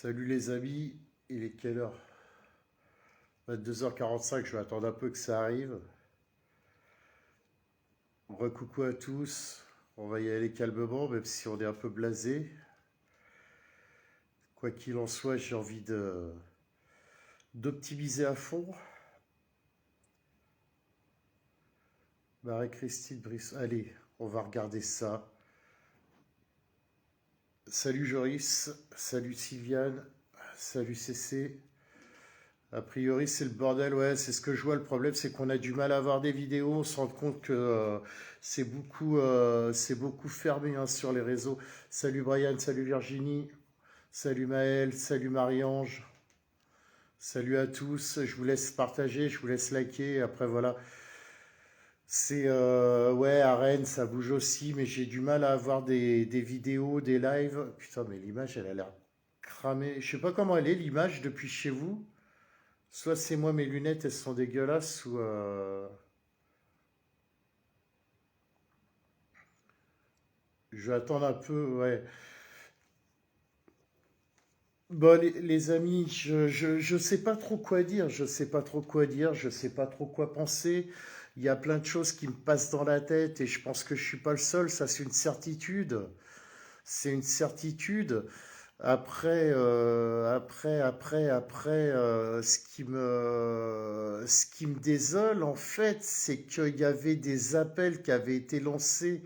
Salut les amis, il est quelle heure? 22h45, je vais attendre un peu que ça arrive. Recoucou à tous, on va y aller calmement, même si on est un peu blasé. Quoi qu'il en soit, j'ai envie d'optimiser à fond. Marie-Christine Brice, allez, on va regarder ça. Salut Joris, salut Sylviane, salut CC. A priori, c'est le bordel, ouais, c'est ce que je vois. Le problème, c'est qu'on a du mal à avoir des vidéos. On se rend compte que c'est beaucoup fermé hein, sur les réseaux. Salut Brian, salut Virginie, salut Maël, salut Marie-Ange, salut à tous. Je vous laisse partager, je vous laisse liker. Après, voilà. Ouais, à Rennes, ça bouge aussi, mais j'ai du mal à avoir des vidéos, des lives. Putain, mais l'image, elle a l'air cramée. Je sais pas comment elle est, l'image, depuis chez vous. Soit c'est moi, mes lunettes, elles sont dégueulasses, ou... je vais attendre un peu, ouais. Bon, les amis, je sais pas trop quoi dire, je sais pas trop quoi dire, je sais pas trop quoi penser. Il y a plein de choses qui me passent dans la tête et je pense que je suis pas le seul, ça c'est une certitude. C'est une certitude. Après, ce qui me désole, en fait, c'est qu'il y avait des appels qui avaient été lancés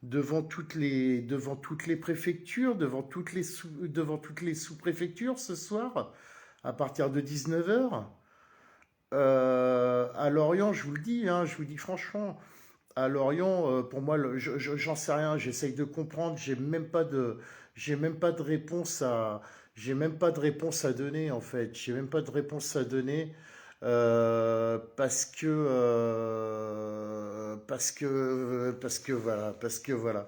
devant toutes les préfectures, devant toutes les sous-préfectures ce soir, à partir de 19h. À Lorient, je vous le dis, hein, je vous dis franchement, à Lorient, pour moi, j'en sais rien, j'essaye de comprendre, j'ai même pas de réponse j'ai même pas de réponse à donner en fait, j'ai même pas de réponse à donner parce que voilà.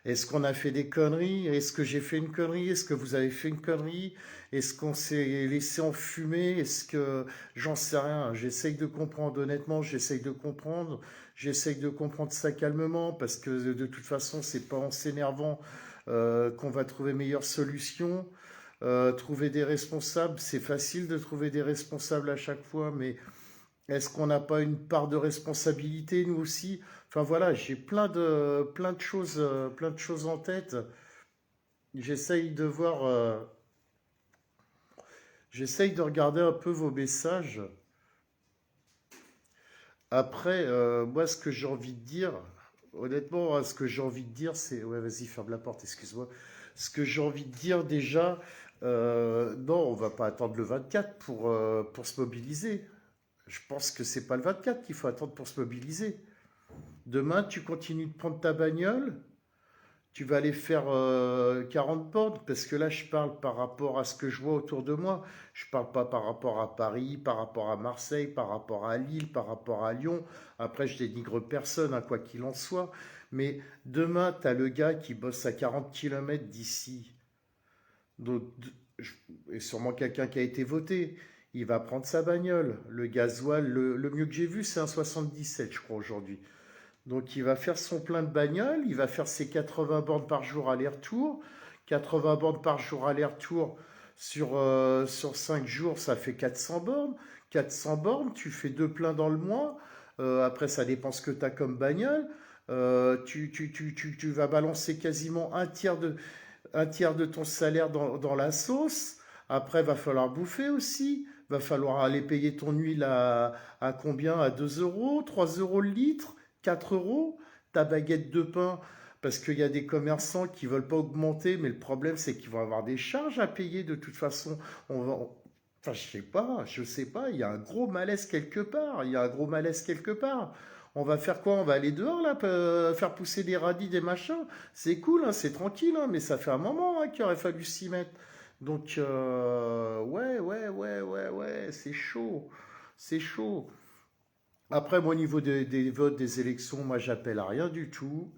Est-ce qu'on a fait des conneries? Est-ce que j'ai fait une connerie? Est-ce que vous avez fait une connerie? Est-ce qu'on s'est laissé enfumer? Est-ce que j'en sais rien? J'essaye de comprendre, honnêtement, j'essaye de comprendre ça calmement parce que de toute façon, c'est pas en s'énervant qu'on va trouver meilleure solution. Trouver des responsables, c'est facile de trouver des responsables à chaque fois, mais est-ce qu'on n'a pas une part de responsabilité, nous aussi? Enfin voilà, j'ai plein de choses en tête. J'essaye de voir, j'essaye de regarder un peu vos messages. Après, moi, ce que j'ai envie de dire, honnêtement, ce que j'ai envie de dire, c'est... Ouais, vas-y, ferme la porte, excuse-moi. Ce que j'ai envie de dire déjà, non, on va pas attendre le 24 pour se mobiliser. Je pense que c'est pas le 24 qu'il faut attendre pour se mobiliser. Demain, tu continues de prendre ta bagnole, tu vas aller faire 40 bornes, parce que là, je parle par rapport à ce que je vois autour de moi. Je parle pas par rapport à Paris, par rapport à Marseille, par rapport à Lille, par rapport à Lyon. Après, je dénigre personne, hein, quoi qu'il en soit. Mais demain, tu as le gars qui bosse à 40 km d'ici. Donc, et sûrement quelqu'un qui a été voté. Il va prendre sa bagnole. Le gasoil, le mieux que j'ai vu, c'est un 77, je crois, aujourd'hui. Donc il va faire son plein de bagnole, il va faire ses 80 bornes par jour aller-retour. 80 bornes par jour aller-retour sur 5 jours, ça fait 400 bornes. 400 bornes, tu fais deux pleins dans le mois. Après, ça dépend ce que tu as comme bagnole. Tu vas balancer quasiment un tiers de ton salaire dans la sauce. Après, va falloir bouffer aussi. Va falloir aller payer ton huile à combien? À 2 euros, 3 euros le litre, 4 euros. Ta baguette de pain, parce qu'il y a des commerçants qui veulent pas augmenter, mais le problème, c'est qu'ils vont avoir des charges à payer de toute façon. Enfin, je sais pas, il y a un gros malaise quelque part. Il y a un gros malaise quelque part. On va faire quoi? On va aller dehors là, faire pousser des radis, des machins. C'est cool, hein, c'est tranquille, hein, mais ça fait un moment hein, qu'il aurait fallu s'y mettre. Donc, ouais, c'est chaud. C'est chaud. Après, moi, au niveau des votes, des élections, moi, j'appelle à rien du tout.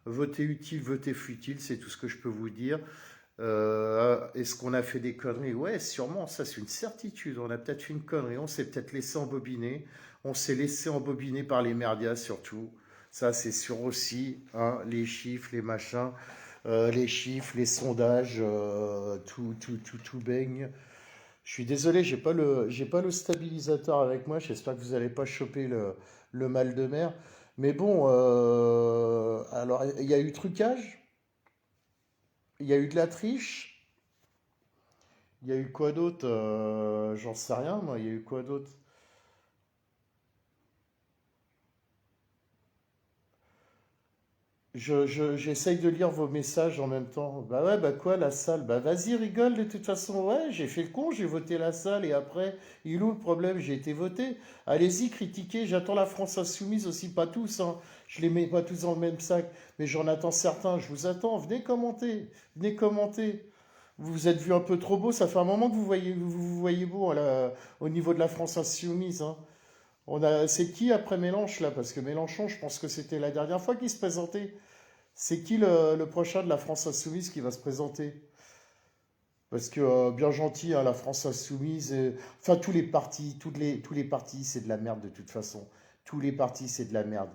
Votez utile, votez futile, c'est tout ce que je peux vous dire. Est-ce qu'on a fait des conneries? Ouais, sûrement, ça c'est une certitude. On a peut-être fait une connerie, on s'est peut-être laissé embobiner. On s'est laissé embobiner par les merdias surtout. Ça c'est sûr aussi, hein, les chiffres, les machins. les chiffres, les sondages, tout baigne. Je suis désolé, j'ai pas le stabilisateur avec moi. J'espère que vous n'allez pas choper le mal de mer. Mais bon, alors il y a eu trucage, il y a eu de la triche, il y a eu quoi d'autre? J'en sais rien, moi. Il y a eu quoi d'autre? J'essaye de lire vos messages en même temps. Bah ouais, bah quoi, la salle? Bah vas-y, rigole, de toute façon. Ouais, j'ai fait le con, j'ai voté la salle et après, il est où le problème? J'ai été voté. Allez-y, critiquez, j'attends la France insoumise aussi, pas tous, hein. Je les mets pas tous dans le même sac, mais j'en attends certains, je vous attends. Venez commenter, venez commenter. Vous vous êtes vu un peu trop beau, ça fait un moment que vous voyez beau à au niveau de la France insoumise, hein. C'est qui après Mélenchon là? Parce que Mélenchon, je pense que c'était la dernière fois qu'il se présentait. C'est qui le prochain de la France Insoumise qui va se présenter? Parce que bien gentil, hein, la France Insoumise, enfin tous les partis, tous les partis, c'est de la merde de toute façon. Tous les partis, c'est de la merde,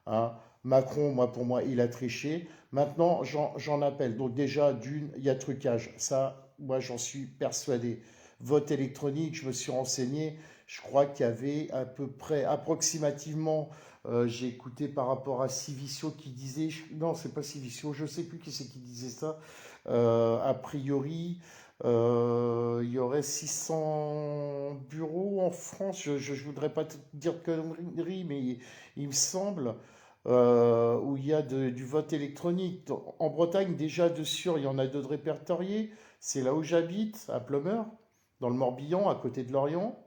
hein. Macron, moi pour moi, il a triché. Maintenant, j'en appelle. Donc déjà, d'une, il y a trucage. Ça, moi j'en suis persuadé. Vote électronique, je me suis renseigné. Je crois qu'il y avait à peu près, approximativement, j'ai écouté par rapport à Civicio qui disait, non, c'est pas Civicio, je sais plus qui c'est qui disait ça. A priori, il y aurait 600 bureaux en France. Je voudrais pas te dire de conneries, mais il me semble où il y a du vote électronique. En Bretagne, déjà de sûr, il y en a deux de répertoriés. C'est là où j'habite, à Pleumeur, dans le Morbihan, à côté de Lorient.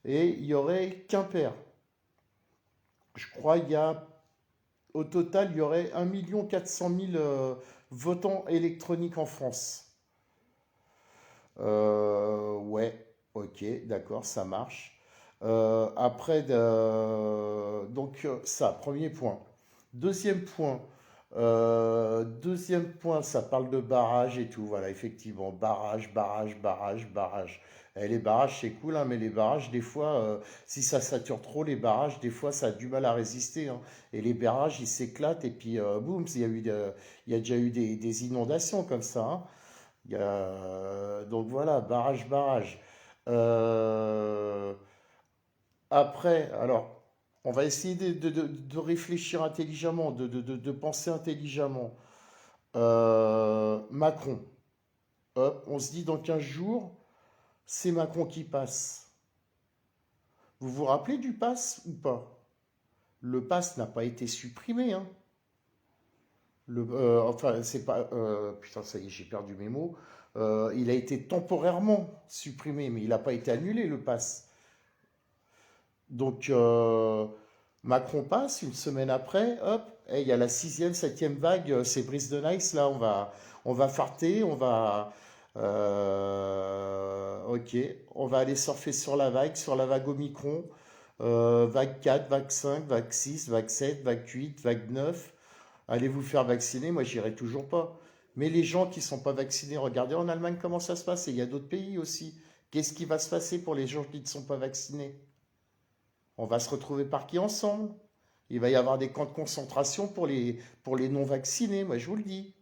Et il y aurait Quimper. Je crois il y a au total, il y aurait 1 400 000 votants électroniques en France. Ouais, ok, d'accord, ça marche. Après, ça, premier point. Deuxième point, ça parle de barrage et tout. Voilà, effectivement, barrage. Les barrages, c'est cool, hein, mais les barrages, des fois, si ça sature trop, les barrages, des fois, ça a du mal à résister, hein. Et les barrages, ils s'éclatent et puis, boum, il y a déjà eu des inondations comme ça, hein. Donc voilà, barrage. Euh, Après, alors, on va essayer de réfléchir intelligemment, de penser intelligemment. Macron, hop, on se dit dans 15 jours, c'est Macron qui passe. Vous vous rappelez du pass ou pas? Le pass n'a pas été supprimé, hein. Enfin, c'est pas. Putain, ça y est, j'ai perdu mes mots. Il a été temporairement supprimé, mais il n'a pas été annulé, le pass. Donc, Macron passe, une semaine après, hop, et il y a la sixième, septième vague, c'est Brice de Nice, là, on va farter, ok, on va aller surfer sur la vague Omicron, vague 4, vague 5, vague 6, vague 7, vague 8, vague 9. Allez vous faire vacciner, moi j'irai toujours pas. Mais les gens qui sont pas vaccinés, regardez en Allemagne comment ça se passe, et il y a d'autres pays aussi. Qu'est-ce qui va se passer pour les gens qui ne sont pas vaccinés? On va se retrouver parqués ensemble. Il va y avoir des camps de concentration pour les non-vaccinés, moi je vous le dis.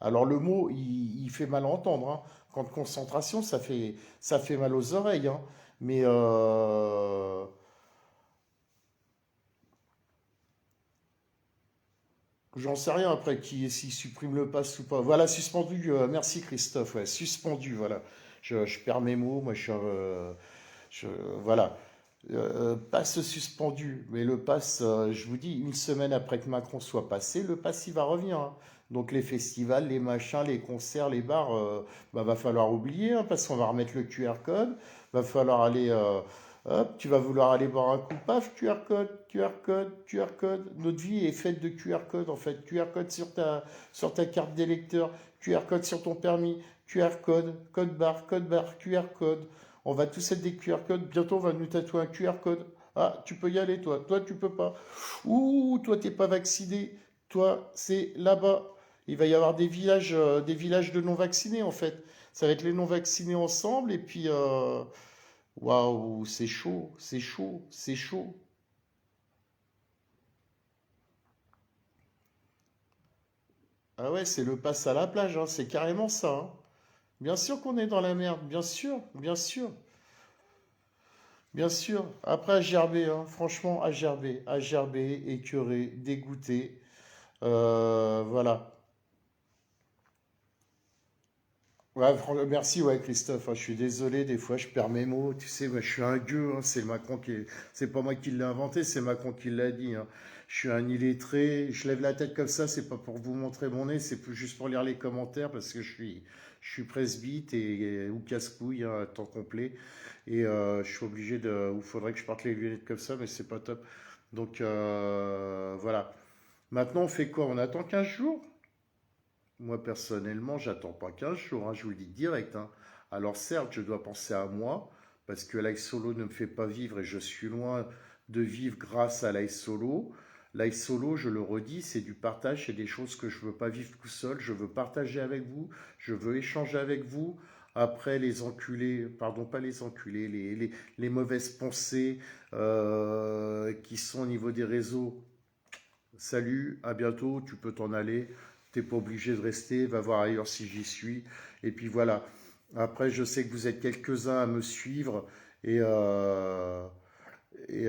Alors le mot, il fait mal à entendre, hein. Camp de concentration, ça fait mal aux oreilles, hein. Mais j'en sais rien après s'il supprime le pass ou pas. Voilà, suspendu. Merci Christophe. Ouais, suspendu, voilà. Je perds mes mots, moi je- voilà. Passe suspendu, mais le pass, je vous dis, une semaine après que Macron soit passé, le pass il va revenir, hein. Donc les festivals, les machins, les concerts, les bars, bah, va falloir oublier, hein, parce qu'on va remettre le QR code, va falloir aller, hop, tu vas vouloir aller boire un coup, paf, QR code, QR code, QR code. Notre vie est faite de QR code en fait, QR code sur ta carte d'électeur, QR code sur ton permis, QR code, code barre, QR code. On va tous être des QR codes. Bientôt, on va nous tatouer un QR code. Ah, tu peux y aller, toi. Toi, tu peux pas. Ouh, toi, t'es pas vacciné. Toi, c'est là-bas. Il va y avoir des villages de non-vaccinés, en fait. Ça va être les non-vaccinés ensemble. Et puis, waouh, c'est chaud, c'est chaud, c'est chaud. Ah ouais, c'est le pass à la plage, hein, c'est carrément ça, hein. Bien sûr qu'on est dans la merde, bien sûr, bien sûr, bien sûr. Après, à gerber, hein, franchement, à gerber, écœuré, dégoûté. Voilà. Ouais, merci, ouais, Christophe, hein, je suis désolé, des fois je perds mes mots, tu sais, moi, je suis un gueux, hein, c'est Macron c'est pas moi qui l'ai inventé, c'est Macron qui l'a dit, hein. Je suis un illettré, je lève la tête comme ça, c'est pas pour vous montrer mon nez, c'est juste pour lire les commentaires parce que je suis presbyte ou casse-couille, hein, à temps complet, et je suis obligé ou faudrait que je porte les lunettes comme ça, mais c'est pas top. Donc voilà. Maintenant, on fait quoi? On attend 15 jours? Moi, personnellement, j'attends pas 15 jours, hein, je vous le dis direct, hein. Alors certes, je dois penser à moi, parce que Life Solo ne me fait pas vivre et je suis loin de vivre grâce à Life Solo. Life Solo, je le redis, c'est du partage, c'est des choses que je ne veux pas vivre tout seul, je veux partager avec vous, je veux échanger avec vous. Après, les enculés, pardon, pas les enculés, les mauvaises pensées qui sont au niveau des réseaux. Salut, à bientôt, tu peux t'en aller. T'es pas obligé de rester, va voir ailleurs si j'y suis. Et puis voilà. Après, je sais que vous êtes quelques-uns à me suivre et, euh, et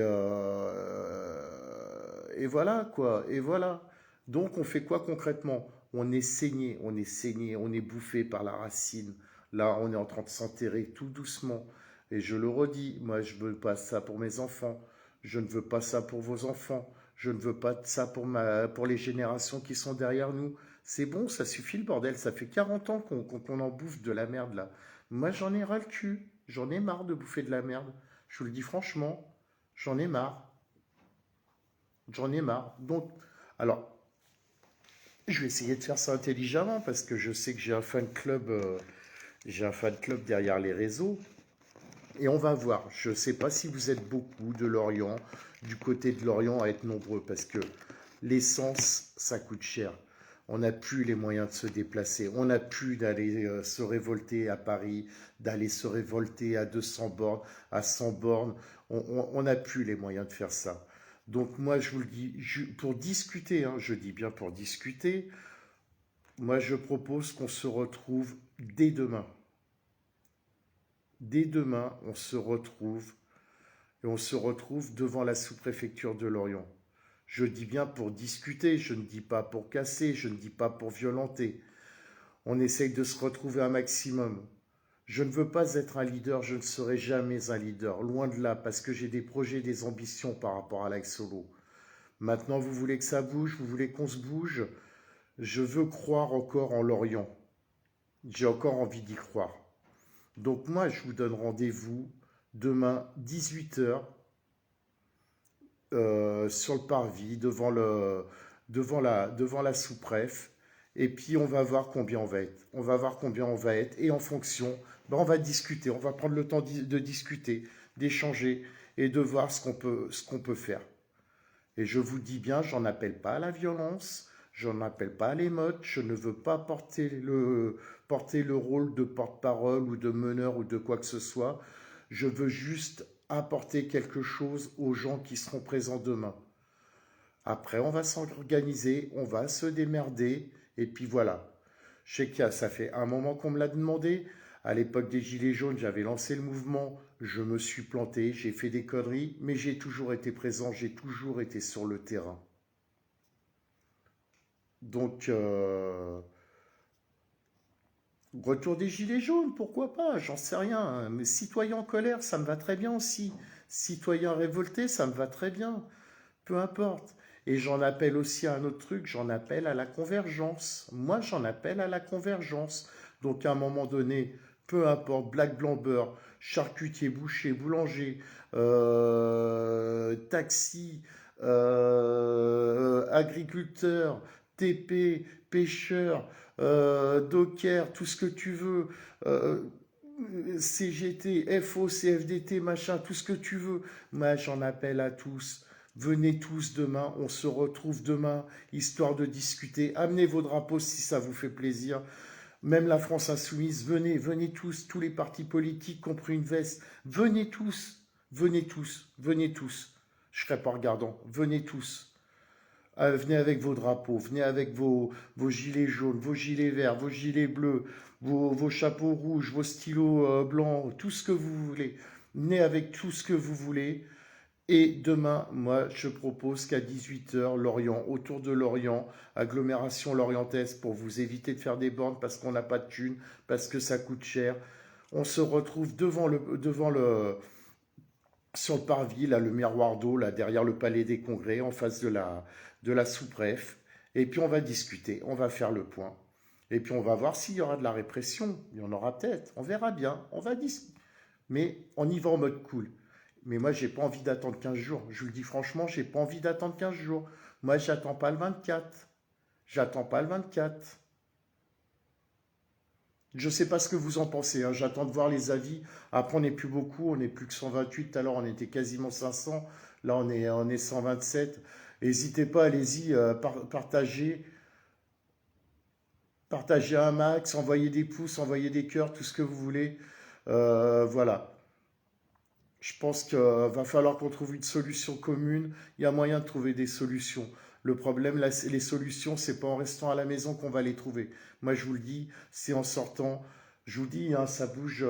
voilà quoi. Et voilà. Donc on fait quoi concrètement? On est saigné, on est bouffé par la racine. Là, on est en train de s'enterrer tout doucement. Et je le redis, moi je veux pas ça pour mes enfants. Je ne veux pas ça pour vos enfants. Je ne veux pas ça pour les générations qui sont derrière nous. C'est bon, ça suffit le bordel. Ça fait 40 ans qu'on en bouffe de la merde là. Moi j'en ai ras le cul. J'en ai marre de bouffer de la merde. Je vous le dis franchement. J'en ai marre. J'en ai marre. Donc, alors, je vais essayer de faire ça intelligemment parce que je sais que j'ai un fan club derrière les réseaux. Et on va voir. Je ne sais pas si vous êtes beaucoup de Lorient, du côté de Lorient à être nombreux parce que l'essence, ça coûte cher. On n'a plus les moyens de se déplacer. On n'a plus d'aller se révolter à Paris, d'aller se révolter à 200 bornes, à 100 bornes. On n'a plus les moyens de faire ça. Donc moi, je vous le dis, pour discuter, hein, je dis bien pour discuter, moi je propose qu'on se retrouve dès demain. Dès demain, on se retrouve et on se retrouve devant la sous-préfecture de Lorient. Je dis bien pour discuter, je ne dis pas pour casser, je ne dis pas pour violenter. On essaye de se retrouver un maximum. Je ne veux pas être un leader, je ne serai jamais un leader, loin de là, parce que j'ai des projets, des ambitions par rapport à l'Aix Solo. Maintenant, vous voulez que ça bouge, vous voulez qu'on se bouge. Je veux croire encore en Lorient. J'ai encore envie d'y croire. Donc moi, je vous donne rendez-vous demain 18 h sur le parvis devant la sous-préf. Et puis on va voir combien on va être. On va voir combien on va être. Et en fonction, ben, on va discuter. On va prendre le temps de discuter, d'échanger et de voir ce qu'on peut faire. Et je vous dis bien, j'en appelle pas à la violence, j'en appelle pas à l'émeute, je ne veux pas porter le rôle de porte-parole ou de meneur ou de quoi que ce soit. Je veux juste apporter quelque chose aux gens qui seront présents demain. Après, on va s'organiser, on va se démerder, et puis voilà. Je sais que ça fait un moment qu'on me l'a demandé. À l'époque des Gilets jaunes, j'avais lancé le mouvement, je me suis planté, j'ai fait des conneries, mais j'ai toujours été présent, j'ai toujours été sur le terrain. Donc, retour des Gilets jaunes, pourquoi pas, j'en sais rien. Mais citoyens en colère, ça me va très bien aussi. Citoyens révoltés, ça me va très bien. Peu importe. Et j'en appelle aussi à un autre truc, j'en appelle à la convergence. Moi, j'en appelle à la convergence. Donc, à un moment donné, peu importe, black, blanc, beurre, charcutier, boucher, boulanger, taxi, agriculteur, TP, pêcheur, docker, tout ce que tu veux, euh, CGT, FO, CFDT, machin, tout ce que tu veux. Moi, j'en appelle à tous. Venez tous demain, on se retrouve demain, histoire de discuter. Amenez vos drapeaux si ça vous fait plaisir. Même la France insoumise, venez, venez tous les partis politiques qui ont pris une veste. Venez tous, venez tous, venez tous. Je ne serai pas regardant, venez tous. Venez avec vos drapeaux, venez avec vos gilets jaunes, vos gilets verts, vos gilets bleus, vos chapeaux rouges, vos stylos blancs, tout ce que vous voulez. Venez avec tout ce que vous voulez. Et demain, moi, je propose qu'à 18 heures, Lorient, autour de Lorient, agglomération lorientaise, pour vous éviter de faire des bornes parce qu'on n'a pas de thunes, parce que ça coûte cher, on se retrouve sur le parvis, là, le miroir d'eau, là, derrière le palais des congrès, en face de la sous-préf. Et puis on va discuter, on va faire le point. Et puis on va voir s'il y aura de la répression. Il y en aura peut-être, on verra bien, on va discuter. Mais on y va en mode cool. Mais moi, j'ai pas envie d'attendre 15 jours. Je vous le dis franchement, j'ai pas envie d'attendre 15 jours. Moi, j'attends pas le 24. J'attends pas le 24. Je sais pas ce que vous en pensez, hein. J'attends de voir les avis. Après, on n'est plus beaucoup, on n'est plus que 128. Tout à l'heure, on était quasiment 500. Là, on est 127. N'hésitez pas, allez-y, partagez. Partagez un max, envoyez des pouces, envoyez des cœurs, tout ce que vous voulez. Voilà. Je pense qu'il va falloir qu'on trouve une solution commune. Il y a moyen de trouver des solutions. Le problème, là, les solutions, c'est pas en restant à la maison qu'on va les trouver. Moi, je vous le dis, c'est en sortant. Je vous dis, hein, ça bouge.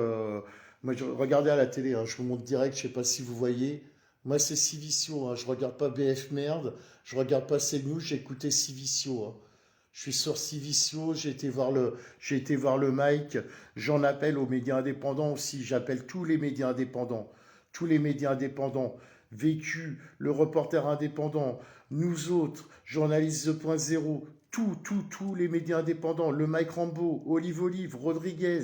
Moi, regardez à la télé, hein, je vous montre direct, je sais pas si vous voyez. Moi, c'est Civicio, hein, je regarde pas BF Merde, je regarde pas CNews, j'ai écouté Civicio, hein. Je suis sur Civicio, j'ai été voir le Mike. J'en appelle aux médias indépendants aussi. J'appelle tous les médias indépendants. Tous les médias indépendants. Vécu, le reporter indépendant, nous autres, journalistes 2.0, tous les médias indépendants, le Mike Rambeau, Olive, Rodriguez,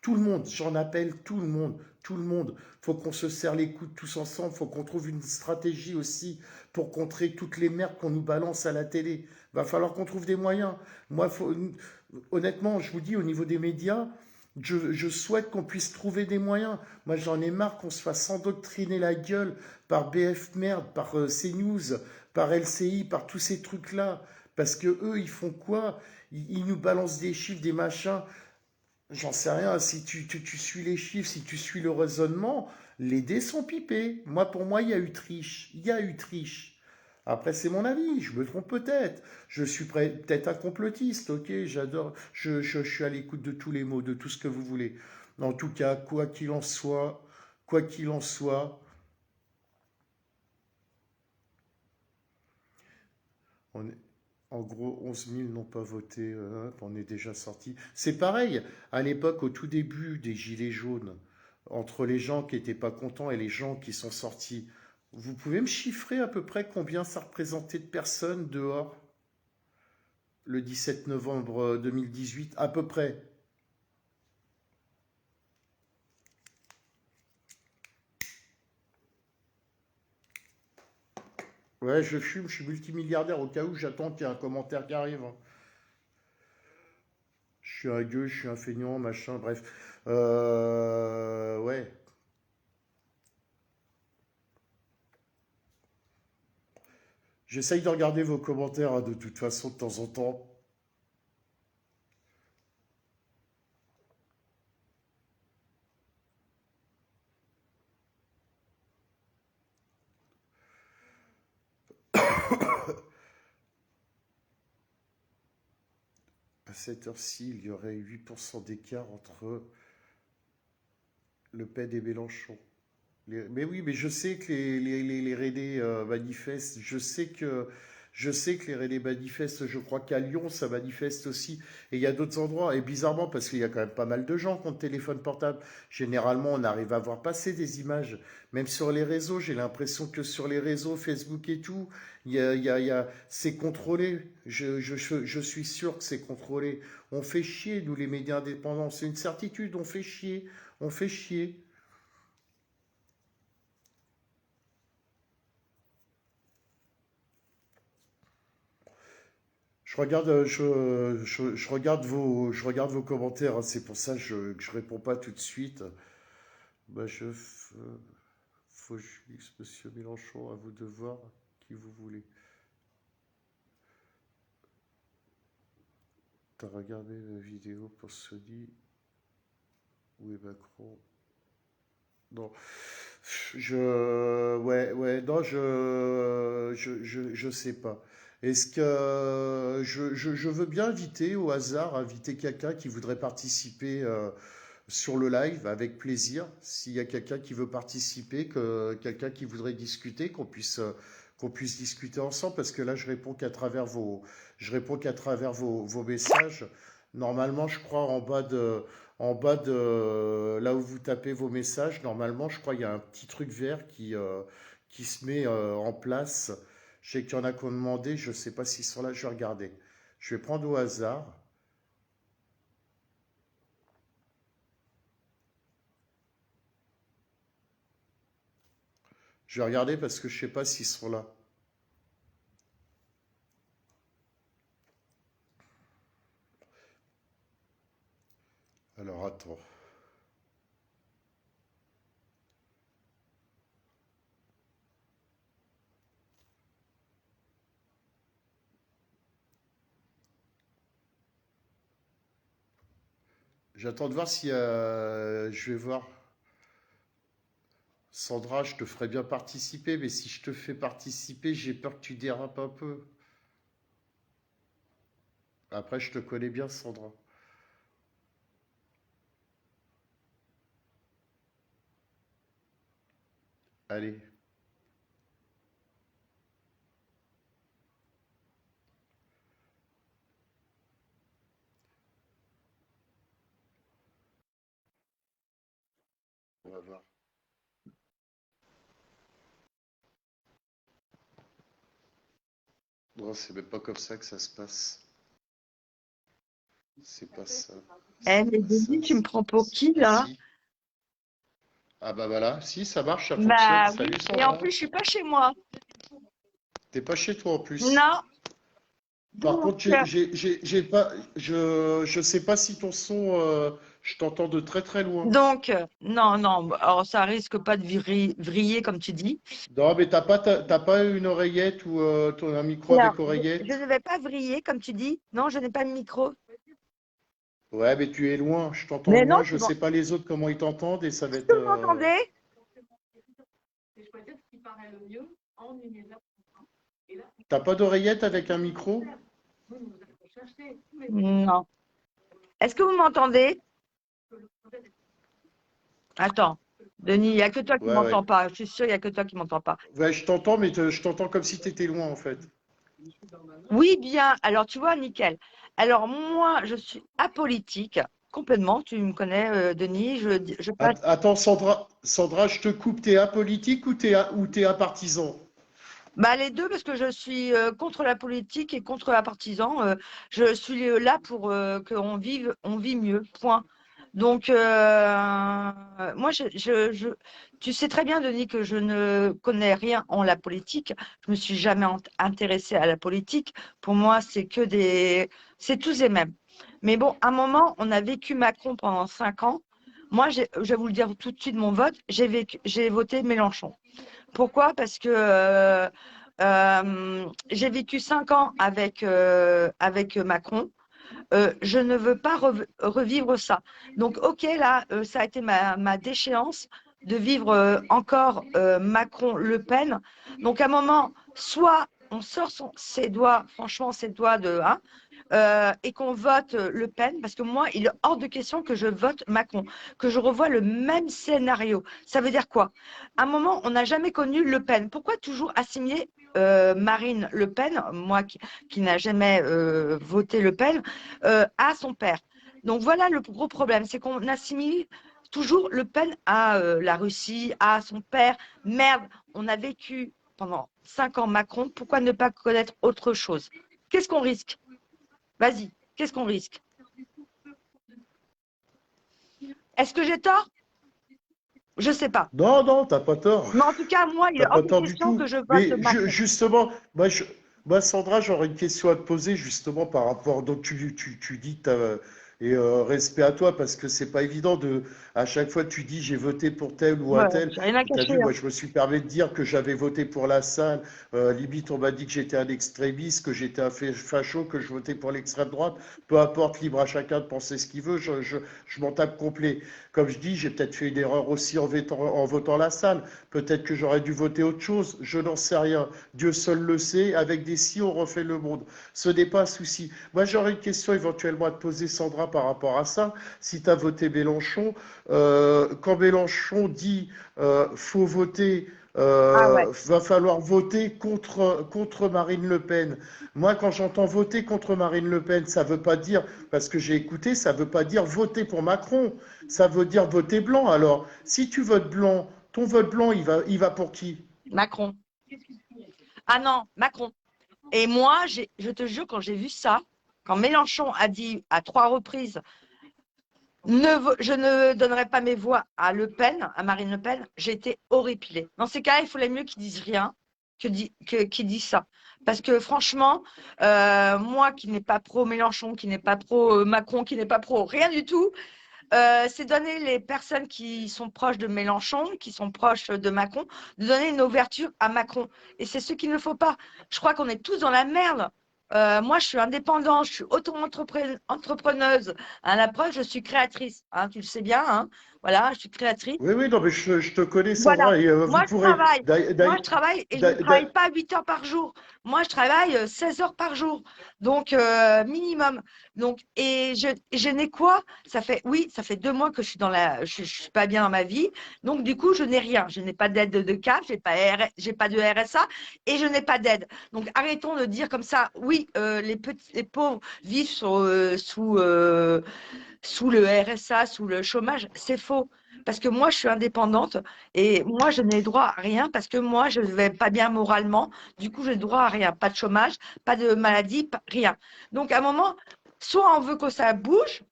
tout le monde, j'en appelle tout le monde, tout le monde. Faut qu'on se serre les coudes tous ensemble, faut qu'on trouve une stratégie aussi pour contrer toutes les merdes qu'on nous balance à la télé. Va falloir qu'on trouve des moyens. Moi, honnêtement, je vous dis, au niveau des médias, je souhaite qu'on puisse trouver des moyens. Moi, j'en ai marre qu'on se fasse endoctriner la gueule par BF Merde, par CNews, par LCI, par tous ces trucs-là. Parce que eux, ils font quoi? Ils nous balancent des chiffres, des machins. J'en sais rien. Si tu suis les chiffres, si tu suis le raisonnement, les dés sont pipés. Moi, pour moi, il y a eu triche. Il y a eu triche. Après, c'est mon avis, je me trompe peut-être. Je suis peut-être un complotiste, ok, j'adore. Je suis à l'écoute de tous les mots, de tout ce que vous voulez. En tout cas, quoi qu'il en soit, on est- en gros, 11 000 n'ont pas voté, on est déjà sorti. C'est pareil, à l'époque, au tout début des Gilets jaunes, entre les gens qui n'étaient pas contents et les gens qui sont sortis, vous pouvez me chiffrer à peu près combien ça représentait de personnes dehors le 17 novembre 2018, à peu près? Ouais, je fume, je suis multimilliardaire au cas où j'attends qu'il y ait un commentaire qui arrive, hein. Je suis un gueux, je suis un feignant, machin, bref. Ouais. J'essaye de regarder vos commentaires, hein, de toute façon de temps en temps. À cette heure-ci, il y aurait 8% d'écart entre Le Pen et Mélenchon. Mais oui, mais je sais que les Rennais manifestent. Je sais que les Rennais manifestent. Je crois qu'à Lyon, ça manifeste aussi. Et il y a d'autres endroits. Et bizarrement, parce qu'il y a quand même pas mal de gens qui ont le téléphone portable. Généralement, on arrive à voir passer des images. Même sur les réseaux, j'ai l'impression que sur les réseaux, Facebook et tout, c'est contrôlé. Je suis sûr que c'est contrôlé. On fait chier, nous, les médias indépendants. C'est une certitude. On fait chier. On fait chier. Je regarde vos commentaires, hein. C'est pour ça que je réponds pas tout de suite. Bah, Fauchix, Monsieur Mélenchon, à vous de voir qui vous voulez. T'as regardé la vidéo pour Sony? Où est Macron? Non. Ouais, ouais, non, je sais pas. Est-ce que je veux bien inviter au hasard, inviter quelqu'un qui voudrait participer sur le live avec plaisir. S'il y a quelqu'un qui veut participer, quelqu'un qui voudrait discuter, qu'on puisse discuter ensemble, parce que là, je réponds qu'à travers vos messages. Normalement, je crois en bas de là où vous tapez vos messages, normalement, je crois il y a un petit truc vert qui se met en place. Je sais qu'il y en a qui ont demandé, je ne sais pas s'ils sont là, je vais regarder. Je vais prendre au hasard. Je vais regarder parce que je sais pas s'ils sont là. Alors attends. J'attends de voir si je vais voir. Sandra, je te ferais bien participer, mais si je te fais participer, j'ai peur que tu dérapes un peu. Après, je te connais bien, Sandra. Allez, on va voir. Non, c'est même pas comme ça que ça se passe. C'est pas ça. Eh, C'est mais pas ça. Denis, tu me prends pour qui, là? Si. Ah bah voilà, si, ça marche, ça fonctionne. Bah oui, Salut et en Sandra. plus, je suis pas chez moi. T'es pas chez toi en plus. Non, Par donc, contre, j'ai pas, je sais pas si ton son, je t'entends de très très loin. non, non, alors ça risque pas de vriller, comme tu dis. Non, mais t'as pas une oreillette ou un micro Alors, avec je oreillette? ne vais pas vriller, comme tu dis. Non, je n'ai pas de micro. Ouais, mais tu es loin, je t'entends Mais non, loin, je sais pas les autres comment ils t'entendent et ça va est-ce être. que vous m'entendez? T'as pas d'oreillette avec un micro? Non. Est-ce que vous m'entendez? Attends, Denis, il n'y a que toi qui Ouais, ouais. m'entends pas. Je suis sûre, il n'y a que toi qui m'entends pas. Ouais, je t'entends, mais je t'entends comme si t'étais loin en fait. Oui, bien. Alors, tu vois, nickel. Alors, moi, je suis apolitique, complètement. Tu me connais, Denis. Je passe Attends, Sandra, je te coupe, t'es apolitique ou t'es apartisan? bah, les deux, parce que je suis contre la politique et contre la partisan. Je suis là pour qu'on vive, on vit mieux. Point. Donc, moi, tu sais très bien, Denis, que je ne connais rien en la politique. Je me suis jamais intéressée à la politique. Pour moi, c'est tous les mêmes. Mais bon, à un moment, on a vécu Macron pendant 5 ans. Moi, je vais vous le dire tout de suite, mon vote, j'ai voté Mélenchon. Pourquoi? Parce que j'ai vécu 5 ans avec Macron. Je ne veux pas revivre ça. Donc, ok, là, ça a été ma déchéance de vivre encore Macron-Le Pen. Donc, à un moment, soit on sort ses doigts, franchement, ses doigts de hein, et qu'on vote Le Pen, parce que moi, il est hors de question que je vote Macron, que je revoie le même scénario. Ça veut dire quoi? À un moment, on n'a jamais connu Le Pen. Pourquoi toujours assimiler Marine Le Pen, moi qui n'a jamais voté Le Pen, à son père? Donc voilà le gros problème, c'est qu'on assimile toujours Le Pen à la Russie, à son père. Merde, on a vécu pendant 5 ans Macron, pourquoi ne pas connaître autre chose? Qu'est-ce qu'on risque? Vas-y, qu'est-ce qu'on risque? Est-ce que j'ai tort? Je ne sais pas. Non, non, t'as pas tort. Mais en tout cas, moi, il T'as est hors pas de tort du question tout. que je vote Mais Macron. justement, moi, Sandra, j'aurais une question à te poser justement par rapport. Donc, tu dis, Et respect à toi, parce que c'est pas évident à chaque fois tu dis j'ai voté pour tel ou un Ouais, tel. j'ai rien à Tu as cacher, vu, hein. moi je me suis permis de dire que j'avais voté pour la salle. Limite, on m'a dit que j'étais un extrémiste, que j'étais un facho, que je votais pour l'extrême droite. Peu importe, libre à chacun de penser ce qu'il veut. Je m'en tape complet. Comme je dis, j'ai peut-être fait une erreur aussi en votant la salle. Peut-être que j'aurais dû voter autre chose. Je n'en sais rien. Dieu seul le sait. Avec des si, on refait le monde. Ce n'est pas un souci. Moi, j'aurais une question éventuellement à te poser, Sandra, par rapport à ça. Si tu as voté Mélenchon, quand Mélenchon dit faut voter, Ah ouais, va falloir voter contre Marine Le Pen. Moi, quand j'entends voter contre Marine Le Pen, ça veut pas dire, parce que j'ai écouté, ça veut pas dire voter pour Macron. Ça veut dire voter blanc. Alors, si tu votes blanc, ton vote blanc, il va pour qui? Macron. Ah non, Macron. Et moi, je te jure, quand j'ai vu ça, quand Mélenchon a dit à 3 reprises, je ne donnerai pas mes voix à Le Pen, à Marine Le Pen, j'ai été horripilée. Dans ces cas-là, il fallait mieux qu'ils disent rien qu'ils disent ça. Parce que franchement, moi qui n'ai pas pro Mélenchon, qui n'ai pas pro Macron, qui n'ai pas pro rien du tout, c'est donner les personnes qui sont proches de Mélenchon, qui sont proches de Macron, de donner une ouverture à Macron. Et c'est ce qu'il ne faut pas. Je crois qu'on est tous dans la merde. Moi, je suis indépendante, je suis auto-entrepreneuse. Hein, la preuve, je suis créatrice. Hein, tu le sais bien. Hein. Voilà, je suis créatrice. Oui, oui, non, mais je te connais, Voilà. Sandra, et vous Moi, je pourrez. travaille. d'ailleurs- Moi, je d'ailleurs- travaille et je ne d'ailleurs- travaille pas 8 heures par jour. Moi, je travaille 16 heures par jour. Donc, minimum. Donc, et je n'ai quoi? Oui, ça fait 2 mois que je suis pas bien dans ma vie. Donc, du coup, je n'ai rien. Je n'ai pas d'aide de CAF, j'ai pas de RSA et je n'ai pas d'aide. Donc, arrêtons de dire comme ça, oui, les pauvres vivent sous le RSA, sous le chômage. C'est faux. Parce que moi, je suis indépendante et moi, je n'ai droit à rien parce que moi, je ne vais pas bien moralement. Du coup, j'ai droit à rien. Pas de chômage, pas de maladie, rien. Donc, à un moment, soit on veut que ça bouge,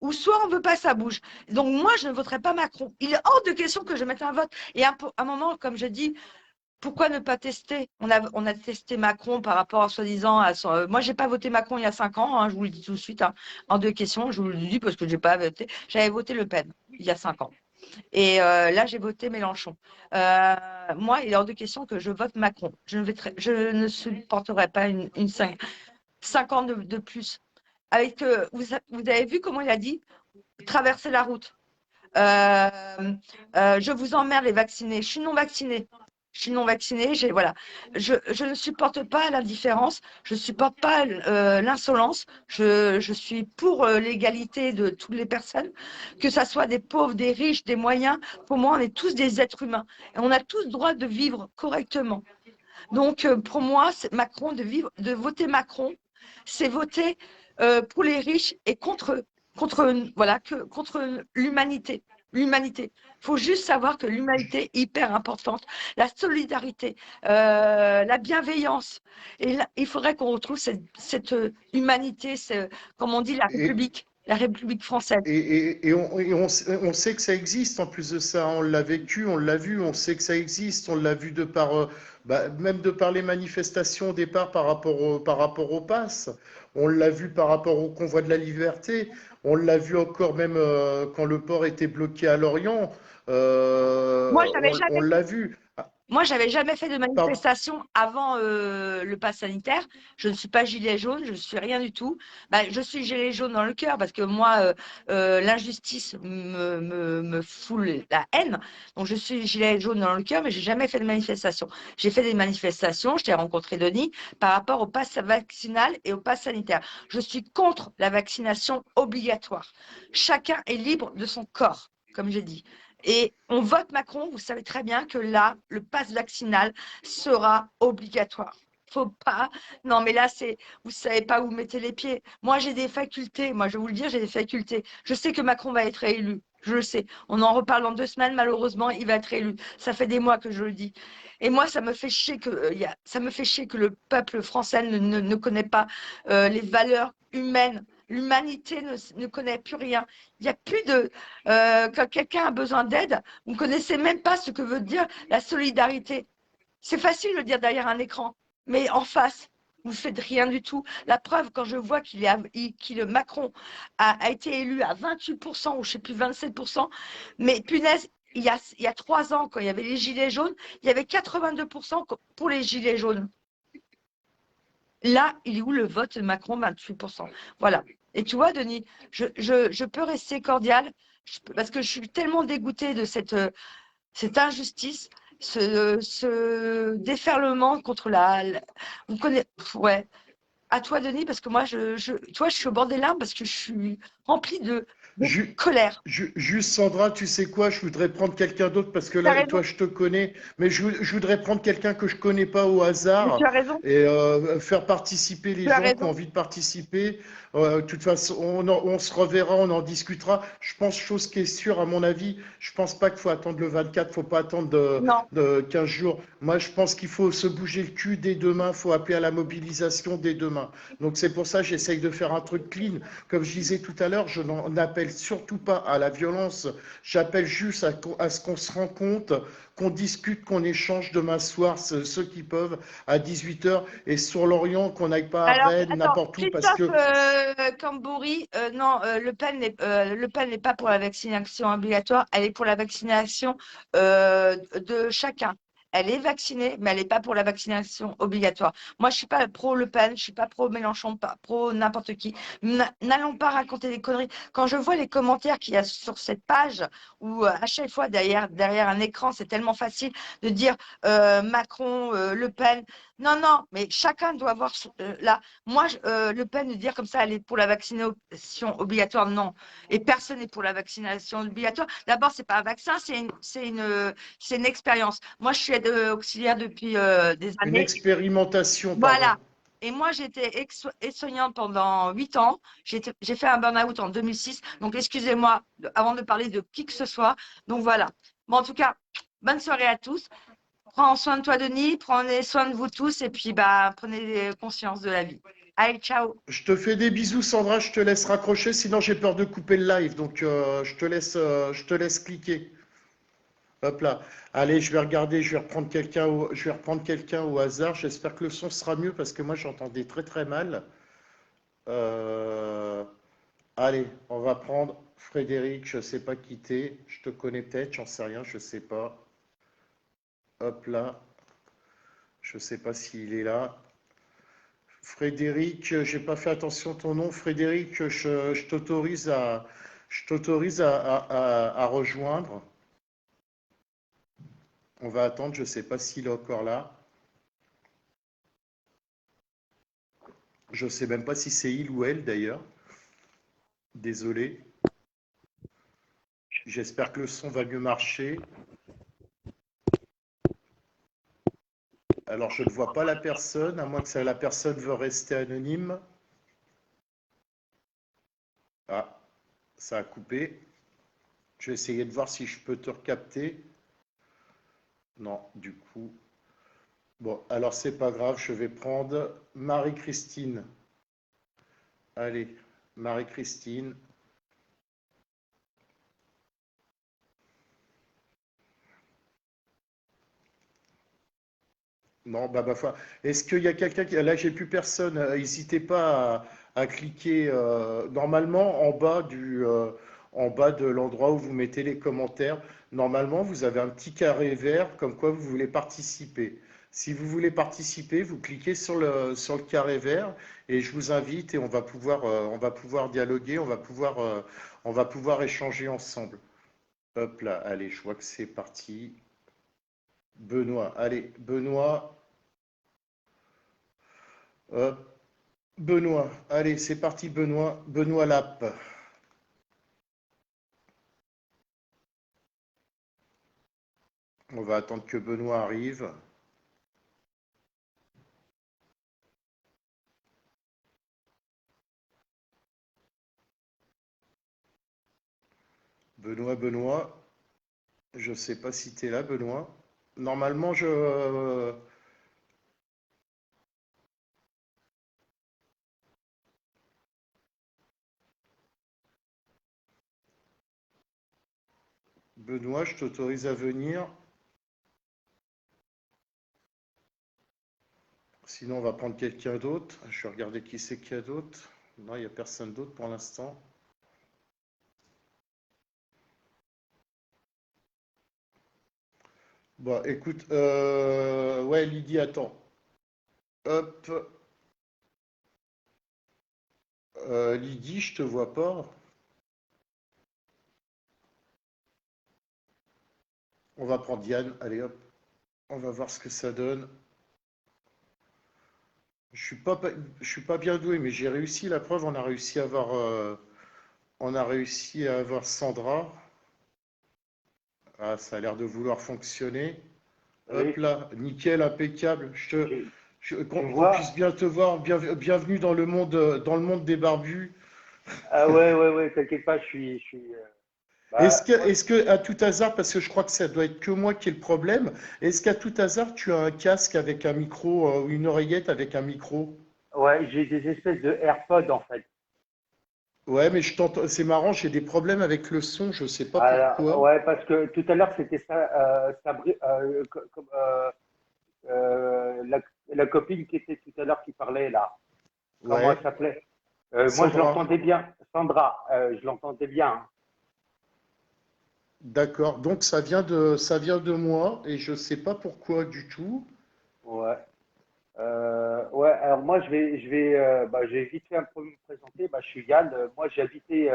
ou soit on ne veut pas que ça bouge. Donc, moi, je ne voterai pas Macron. Il est hors de question que je mette un vote. Et à un moment, comme je dis, pourquoi ne pas tester? On a testé Macron par rapport à soi-disant à son. Moi, j'ai pas voté Macron il y a 5 ans, hein, je vous le dis tout de suite. Hein. En 2 questions, je vous le dis parce que j'ai pas voté. J'avais voté Le Pen il y a 5 ans. Et là, j'ai voté Mélenchon. Moi, il est hors de question que je vote Macron. Je ne supporterai pas une 5 ans de plus. Vous avez vu comment il a dit traverser la route. Je vous emmerde les vaccinés. Je suis non vaccinée. Je suis non vaccinée. Voilà. Je ne supporte pas l'indifférence. Je ne supporte pas l'insolence. Je suis pour l'égalité de toutes les personnes, que ce soit des pauvres, des riches, des moyens. Pour moi, on est tous des êtres humains. Et on a tous le droit de vivre correctement. Donc, pour moi, Macron, de voter Macron, c'est voter pour les riches et contre l'humanité. L'humanité. Il faut juste savoir que l'humanité est hyper importante. La solidarité, la bienveillance. Et là, il faudrait qu'on retrouve cette humanité, comme on dit, la République française. Et on sait que ça existe en plus de ça. On l'a vécu, on l'a vu, on sait que ça existe. On l'a vu même de par les manifestations au départ par rapport au pass. On l'a vu par rapport au convoi de la liberté. On l'a vu encore même quand le port était bloqué à Lorient. Moi, On l'a vu. Moi, j'avais jamais fait de Par- manifestation avant le pass sanitaire. Je ne suis pas gilet jaune, je ne suis rien du tout. Bah, je suis gilet jaune dans le cœur parce que moi, l'injustice me fout la haine. Donc, je suis gilet jaune dans le cœur, mais j'ai jamais fait de manifestation. J'ai fait des manifestations, je t'ai rencontré Denis, par rapport au pass vaccinal et au pass sanitaire. Je suis contre la vaccination obligatoire. Chacun est libre de son corps, comme j'ai dit. Et on vote Macron, vous savez très bien que là, le pass vaccinal sera obligatoire. Faut pas. Non, mais là, vous savez pas où vous mettez les pieds. Moi, j'ai des facultés. Moi, je vais vous le dire, j'ai des facultés. Je sais que Macron va être élu. Je le sais. On en reparle dans 2 semaines. Malheureusement, il va être élu. Ça fait des mois que je le dis. Et moi, ça me fait chier que le peuple français ne connaît pas les valeurs humaines. L'humanité ne connaît plus rien. Il n'y a plus de. Quand quelqu'un a besoin d'aide, vous ne connaissez même pas ce que veut dire la solidarité. C'est facile de le dire derrière un écran, mais en face. Vous faites rien du tout. La preuve, quand je vois Macron a été élu à 28% ou je sais plus 27%, mais punaise, il y a 3 ans, quand il y avait les gilets jaunes, il y avait 82% pour les gilets jaunes. Là, il est où le vote de Macron, 28%? Voilà. Et tu vois, Denis, je peux rester cordiale parce que je suis tellement dégoûtée de cette injustice, ce déferlement contre vous connaissez, ouais. À toi, Denis, parce que moi, tu vois, je suis au bord des larmes parce que je suis remplie de Ju- colère. Juste Sandra, tu sais quoi, je voudrais prendre quelqu'un d'autre parce que Tu as là, raison, toi, je te connais, mais je voudrais prendre quelqu'un que je connais pas au mais tu hasard as raison, et faire participer les tu as gens qui ont raison. envie de participer. De toute façon, on se reverra, on en discutera. Je pense, chose qui est sûre, à mon avis, je pense pas qu'il faut attendre le 24, faut pas attendre Non. de 15 jours. Moi, je pense qu'il faut se bouger le cul dès demain, faut appeler à la mobilisation dès demain. Donc c'est pour ça que j'essaye de faire un truc clean. Comme je disais tout à l'heure, je n'en appelle surtout pas à la violence. J'appelle juste à ce qu'on se rencontre, qu'on discute, qu'on échange demain soir, ceux qui peuvent, à 18h, et sur l'Orient, qu'on n'aille pas à Alors, Rennes, attends, n'importe où, parce Christophe que Cambouri, non, Le Pen n'est pas pour la vaccination obligatoire, elle est pour la vaccination de chacun. Elle est vaccinée, mais elle n'est pas pour la vaccination obligatoire. Moi, je suis pas pro Le Pen, je suis pas pro Mélenchon, pas pro n'importe qui. N'allons pas raconter des conneries. Quand je vois les commentaires qu'il y a sur cette page, où à chaque fois derrière un écran, c'est tellement facile de dire Macron, Le Pen. Non, non, mais chacun doit avoir là. Moi, Le Pen de dire comme ça, elle est pour la vaccination obligatoire, non. Et personne n'est pour la vaccination obligatoire. D'abord, c'est pas un vaccin, c'est une expérience. Moi, je suis aide auxiliaire depuis des une années. expérimentation, pardon. Voilà. Et moi, j'étais aide-soignante pendant 8 ans. J'ai fait un burn-out en 2006. Donc, excusez-moi avant de parler de qui que ce soit. Donc, voilà. Bon, en tout cas, bonne soirée à tous. Prends soin de toi, Denis. Prenez soin de vous tous. Et puis, bah, prenez conscience de la vie. Allez, ciao. Je te fais des bisous, Sandra, je te laisse raccrocher, sinon j'ai peur de couper le live, donc je te laisse cliquer. Hop là. Allez, je vais regarder, je vais reprendre quelqu'un au hasard. J'espère que le son sera mieux parce que moi j'entendais très très mal. Euh, Allez, on va prendre Frédéric, je sais pas qui t'es. Je te connais peut-être, j'en sais rien, je sais pas. Hop là, je sais pas s'il est là. Frédéric, j'ai pas fait attention à ton nom. Frédéric, je t'autorise à rejoindre. On va attendre, je sais pas s'il est encore là. Je sais même pas si c'est il ou elle d'ailleurs. Désolé. J'espère que le son va mieux marcher. Alors, je ne vois pas la personne, à moins que la personne veut rester anonyme. Ah, ça a coupé. Je vais essayer de voir si je peux te recapter. Non, du coup. Bon, alors c'est pas grave, je vais prendre Marie-Christine. Allez, Marie-Christine. Non, bah ma foi. Est-ce qu'il y a quelqu'un qui... Là, j'ai plus personne. N'hésitez pas à cliquer normalement en bas de l'endroit où vous mettez les commentaires. Normalement, vous avez un petit carré vert comme quoi vous voulez participer. Si vous voulez participer, vous cliquez sur le carré vert et je vous invite et on va pouvoir dialoguer, on va pouvoir échanger ensemble. Hop là, allez, je vois que c'est parti. Benoît, allez, Benoît. Hop. Benoît, allez, c'est parti, Benoît. Benoît Lappe. On va attendre que Benoît arrive. Benoît. Je ne sais pas si tu es là, Benoît. Normalement, je. Benoît, je t'autorise à venir. Sinon, on va prendre quelqu'un d'autre. Je vais regarder qui c'est qu'il y a d'autre. Non, il n'y a personne d'autre pour l'instant. Bon, écoute, ouais, Lydie, attends. Hop, Lydie, je te vois pas. On va prendre Diane. Allez, hop, on va voir ce que ça donne. Je suis pas bien doué, mais j'ai réussi. La preuve, on a réussi à avoir Sandra. Ah, ça a l'air de vouloir fonctionner. Hop Oui, là, nickel, impeccable. tu, tu me Qu'on puisse vois? bien te voir. Bienvenue dans le monde des barbus. Ah ouais, ouais, ouais, t'inquiète pas, bah, moi, Est-ce que, à tout hasard, parce que je crois que ça doit être que moi qui ai le problème, est-ce qu'à tout hasard, tu as un casque avec un micro, ou une oreillette avec un micro? ouais, j'ai des espèces de AirPods en fait. Ouais, mais je t'entends, c'est marrant, j'ai des problèmes avec le son, je sais pas Alors, pourquoi. ouais, parce que tout à l'heure, c'était ça, la, la copine qui était tout à l'heure qui parlait là. Comment elle Ouais, s'appelait? Moi, je Sandra. l'entendais bien. Sandra, je l'entendais bien, hein. D'accord. Donc ça vient de moi et je sais pas pourquoi du tout. Ouais. Ouais, alors moi, je vais vite fait un peu me présenter. Bah, je suis Yann. Moi, j'ai habité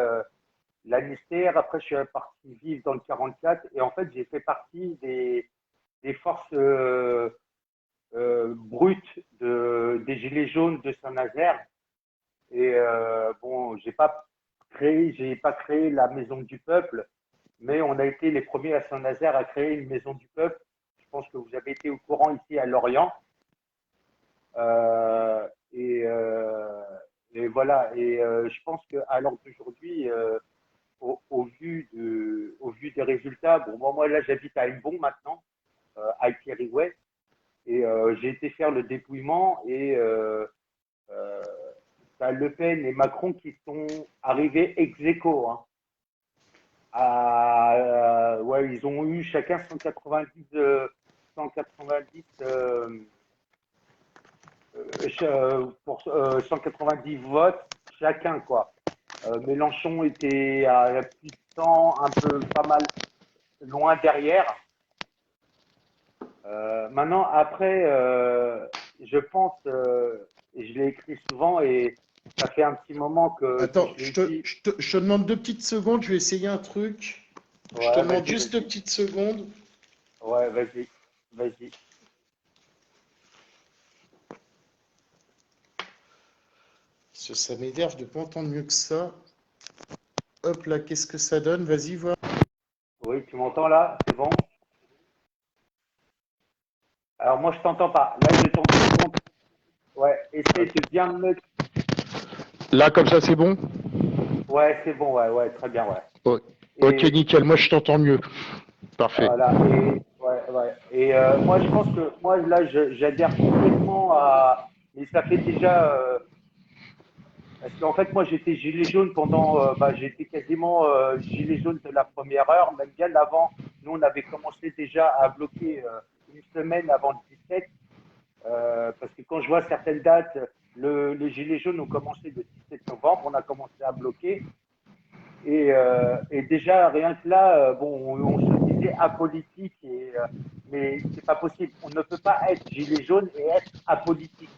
Lannister. Après, je suis parti vivre dans le 44. Et en fait, j'ai fait partie des forces brutes des Gilets jaunes de Saint-Nazaire. Et bon, j'ai pas créé la Maison du Peuple, mais on a été les premiers à Saint-Nazaire à créer une Maison du Peuple. Je pense que vous avez été au courant ici à Lorient. Euh, et, euh, et voilà. Et je pense qu'à l'heure d'aujourd'hui, au vu des résultats, bon, moi là, j'habite à Elbon maintenant, à Kériway, et j'ai été faire le dépouillement et euh, t'as Le Pen et Macron qui sont arrivés ex aequo, hein. Ouais, ils ont eu chacun 190 pour 190 votes chacun, quoi. Mélenchon était à plus de 100, un peu pas mal loin derrière. Maintenant, après, je pense, et je l'ai écrit souvent, et ça fait un petit moment que Attends, je l'ai dit. je te demande 2 petites secondes, je vais essayer un truc. Je te Ouais, demande vas-y, juste deux vas-y. petites secondes. Ouais, vas-y, vas-y. Parce que ça m'énerve de pas entendre mieux que ça. Hop là, qu'est-ce que ça donne? Vas-y, voir. Oui, tu m'entends là? C'est bon? Alors moi, je t'entends pas. Là, je t'entends. Ouais, essaye de bien me mettre. Là, comme ça, c'est bon? Ouais, c'est bon, ouais, ouais, très bien, ouais. Oh, ok, Et nickel, moi je t'entends mieux. Parfait. voilà, et ouais, ouais. Et moi, je pense que moi, là, j'adhère complètement à. Mais ça fait déjà. Parce qu'en fait, moi, j'étais gilet jaune pendant. Bah, j'étais quasiment gilet jaune de la première heure, même bien avant. Nous, on avait commencé déjà à bloquer une semaine avant le 17. Parce que quand je vois certaines dates, les Gilets jaunes ont commencé le 17 novembre, on a commencé à bloquer. Et déjà, rien que là, bon, on se disait apolitique, mais c'est pas possible. On ne peut pas être gilet jaune et être apolitique.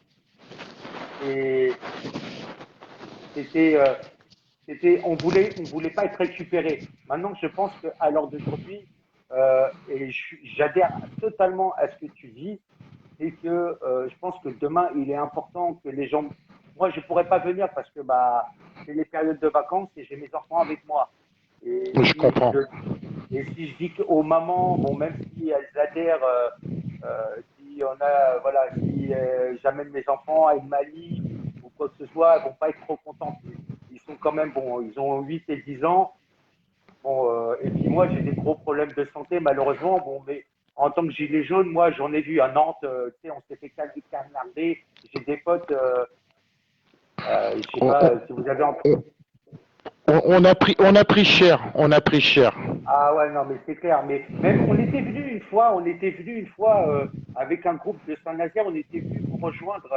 Et c'était, on voulait pas être récupéré. Maintenant, je pense qu'à l'heure d'aujourd'hui, j'adhère totalement à ce que tu dis, c'est que je pense que demain, il est important que les gens. Moi, je pourrais pas venir parce que bah, c'est les périodes de vacances et j'ai mes enfants avec moi. Et Je comprends. si je dis aux mamans, bon, même si elles adhèrent, si on a, voilà, si j'amène mes enfants à une Mali ou quoi que ce soit, elles vont pas être trop contentes. Ils sont quand même, bon, ils ont 8 et 10 ans. Bon, et puis moi, j'ai des gros problèmes de santé, malheureusement. Bon, mais en tant que gilet jaune, moi, j'en ai vu à Nantes. Tu sais, on s'est fait canarder. J'ai des potes. Je sais On, pas on- si vous avez. on- on a pris cher. On a pris cher. Ah ouais, non, mais c'est clair. Mais même, on était venu une fois avec un groupe de Saint-Nazaire. On était venu vous rejoindre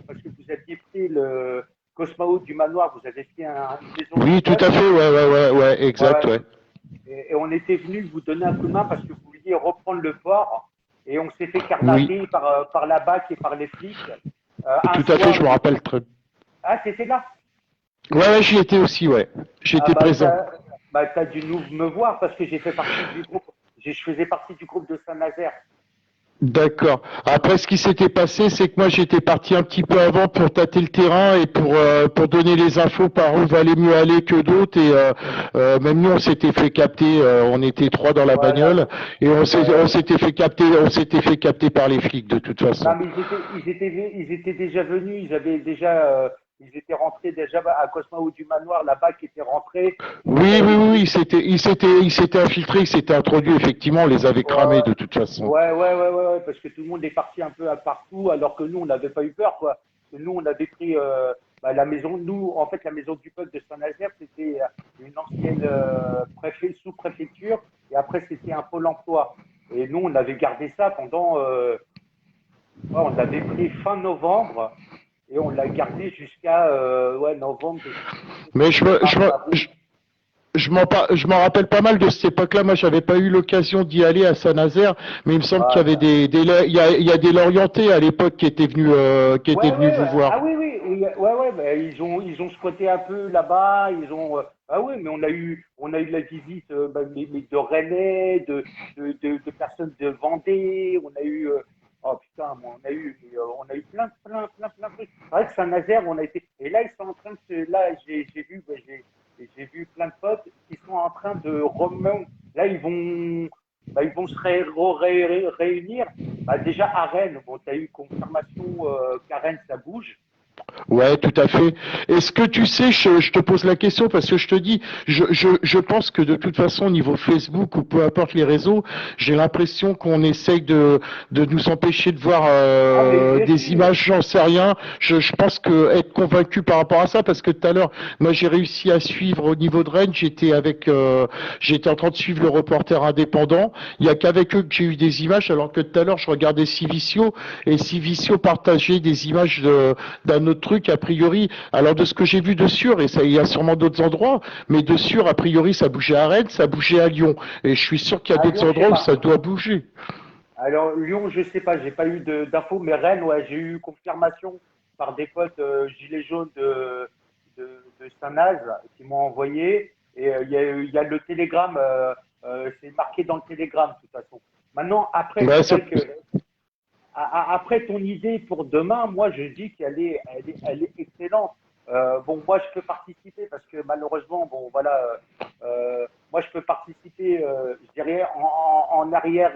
parce que vous aviez pris le Cosmao du manoir, vous avez fait une maison de Oui, tout club. à fait, ouais, Ouais, exact, ouais. ouais. Et on était venu vous donner un coup de main parce que vous vouliez reprendre le port. Et on s'est fait Oui, carnader par la BAC et par les flics. Un tout à fait, soir, je me rappelle très. ah, c'était là. Ouais, j'y étais aussi, ouais. Ah J'étais présent. t'as dû nous me voir parce que j'ai fait partie du groupe. Je faisais partie du groupe de Saint-Nazaire. D'accord. Après, ce qui s'était passé, c'est que moi, j'étais parti un petit peu avant pour tâter le terrain et pour donner les infos par où valait mieux aller que d'autres. Et même nous, on s'était fait capter. On était trois dans la bagnole Voilà. et on Ouais. s'était fait capter. On s'était fait capter par les flics de toute Non, façon. mais ils étaient déjà venus. Ils avaient déjà, ils étaient rentrés déjà à Cosmao du Manoir. La BAC était rentrée. Oui, oui, oui, oui, il s'était infiltré, il s'était introduit. Effectivement, on les avait cramés Ouais, de toute façon. ouais, parce que tout le monde est parti un peu à partout, alors que nous, on n'avait pas eu peur, quoi. Parce que nous, on avait pris la maison, nous, en fait, la maison du peuple de Saint-Nazaire, c'était une ancienne sous-préfecture, et après, c'était un pôle emploi. Et nous, on avait gardé ça pendant, on l'avait pris fin novembre, et on l'a gardé jusqu'à novembre, Mais février, mars, avril. je m'en rappelle pas mal de cette époque-là. Moi, j'avais pas eu l'occasion d'y aller à Saint-Nazaire, mais il me semble qu'il y Ah, avait il y a des Lorientais à l'époque qui étaient venus vous voir. Ah oui, oui, bah, ils ont squatté un peu là-bas, ah oui, mais on a eu la visite, mais de Rennais, de personnes de Vendée, on a eu, oh putain, on a eu plein de trucs. C'est vrai que Saint-Nazaire, on a été, et là, ils sont en train de là, j'ai vu plein de potes qui sont en train de remonter, là, ils vont se réunir. Bah, déjà à Rennes, bon, tu as eu confirmation qu'à Rennes ça bouge. Ouais, tout à fait. Est-ce que tu sais, je te pose la question parce que je te dis, je pense que de toute façon, au niveau Facebook ou peu importe les réseaux, j'ai l'impression qu'on essaye de nous empêcher de voir Ah, mais bien des sûr. images, j'en sais rien. Je pense que être convaincu par rapport à ça, parce que tout à l'heure, moi j'ai réussi à suivre au niveau de Rennes, j'étais en train de suivre le reporter indépendant. Il y a qu'avec eux que j'ai eu des images, alors que tout à l'heure je regardais Civicio et Civicio partageait des images d'un autre truc, a priori. Alors de ce que j'ai vu de sûr, et ça, il y a sûrement d'autres endroits, mais de sûr, a priori, ça bougeait à Rennes, ça bougeait à Lyon. Et je suis sûr qu'il y a À d'autres Lyon, je sais endroits où ça pas. doit bouger. Alors Lyon, je sais pas, j'ai pas eu d'infos, mais Rennes, ouais, j'ai eu confirmation par des potes gilets jaunes de Saint-Naze qui m'ont envoyé. Et il y a le télégramme, c'est marqué dans le télégramme de toute façon. Maintenant, après, Ouais, c'est vrai que après ton idée pour demain, moi je dis elle est excellente. Bon, moi je peux participer parce que malheureusement, bon voilà, moi je peux participer, je dirais en arrière.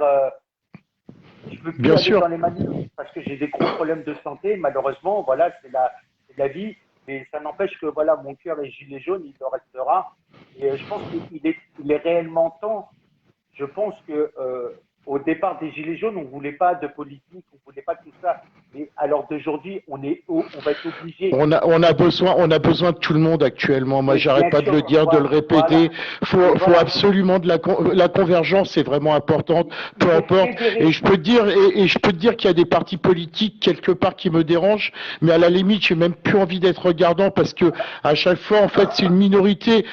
Je peux plus bien aller sûr. dans les manifs parce que j'ai des gros problèmes de santé. Malheureusement, voilà, c'est la vie. Mais ça n'empêche que voilà, mon cœur est gilet jaune, il le restera. Et je pense il est réellement temps. Je pense que au départ des Gilets jaunes, on ne voulait pas de politique, on ne voulait pas tout ça. Mais à l'heure d'aujourd'hui, on va être obligé. On a besoin de tout le monde actuellement. Moi, Mais j'arrête bien pas de le sûr, dire, de le répéter. voilà. Et Faut voilà. absolument la convergence, c'est vraiment importante, Il peu faut importe. Et fédérer. je peux te dire, et je peux te dire qu'il y a des partis politiques quelque part qui me dérangent, mais à la limite, j'ai même plus envie d'être regardant parce que à chaque fois, en fait, c'est une minorité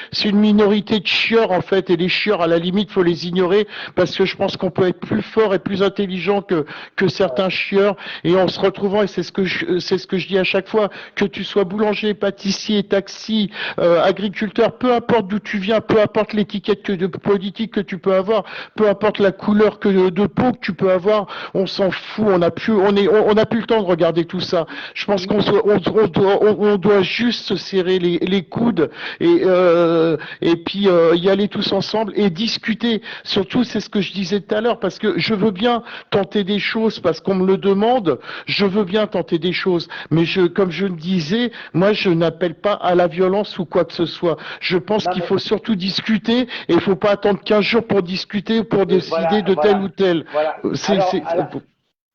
de chieurs, en fait, et les chieurs, à la limite, faut les ignorer parce que je pense qu'on peut être plus fort et plus intelligent que certains chieurs et en se retrouvant, et c'est ce que je dis à chaque fois, que tu sois boulanger, pâtissier, taxi, agriculteur, peu importe d'où tu viens, peu importe l'étiquette de politique que tu peux avoir, peu importe la couleur de peau que tu peux avoir, on s'en fout, on n'a plus le temps de regarder tout ça. Je pense on doit juste se serrer les coudes et puis y aller tous ensemble et discuter. Surtout, c'est ce que je disais tout à l'heure, parce que je veux bien tenter des choses parce qu'on me le demande, je veux bien tenter des choses, mais comme je le disais, moi je n'appelle pas à la violence ou quoi que ce soit. Je pense Non, qu'il faut surtout discuter et il ne faut pas attendre 15 jours pour discuter ou pour mais décider de tel ou tel. voilà. C'est, c'est,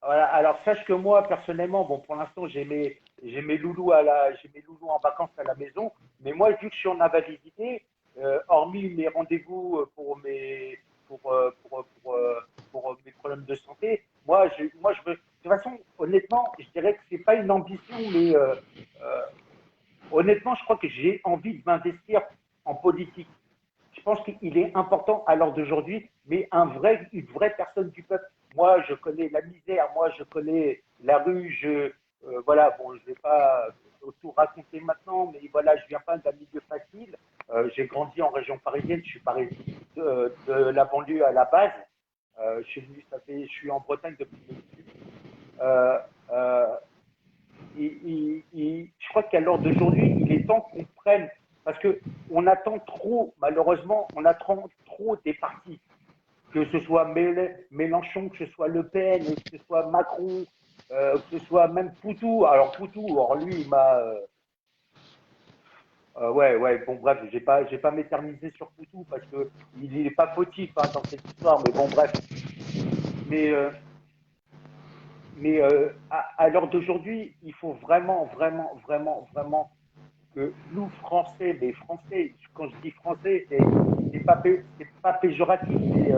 Voilà. Alors, sache que moi, personnellement, bon, pour l'instant, j'ai mes loulous j'ai mes loulous en vacances à la maison. Mais moi, vu que je suis en invalidité, hormis mes rendez-vous pour mes problèmes de santé, moi, je veux, toute façon, honnêtement, je dirais que c'est pas une ambition, mais honnêtement, je crois que j'ai envie de m'investir en politique. Je pense qu'il est important à l'heure d'aujourd'hui, mais une vraie personne du peuple. Moi, je connais la misère, moi, je connais la rue, voilà, bon, je ne vais pas tout raconter maintenant, mais voilà, je viens pas d'un milieu facile. J'ai grandi en région parisienne, je suis parisien de la banlieue à la base. Je suis en Bretagne depuis mes études. Euh, euh, je crois qu'à l'heure d'aujourd'hui, il est temps qu'on prenne, parce que on attend trop, malheureusement, on attend trop des partis, que ce soit Mélenchon, que ce soit Le Pen, que ce soit Macron, que ce soit même Poutou. Alors Poutou, alors lui, il m'a, ouais, bon bref, j'ai pas m'éterniser sur Poutou parce que il est pas fautif hein, dans cette histoire, mais bon bref. Mais à l'heure d'aujourd'hui, il faut vraiment, vraiment, vraiment, vraiment que nous, Français, les Français, quand je dis Français, c'est pas péjoratif, c'est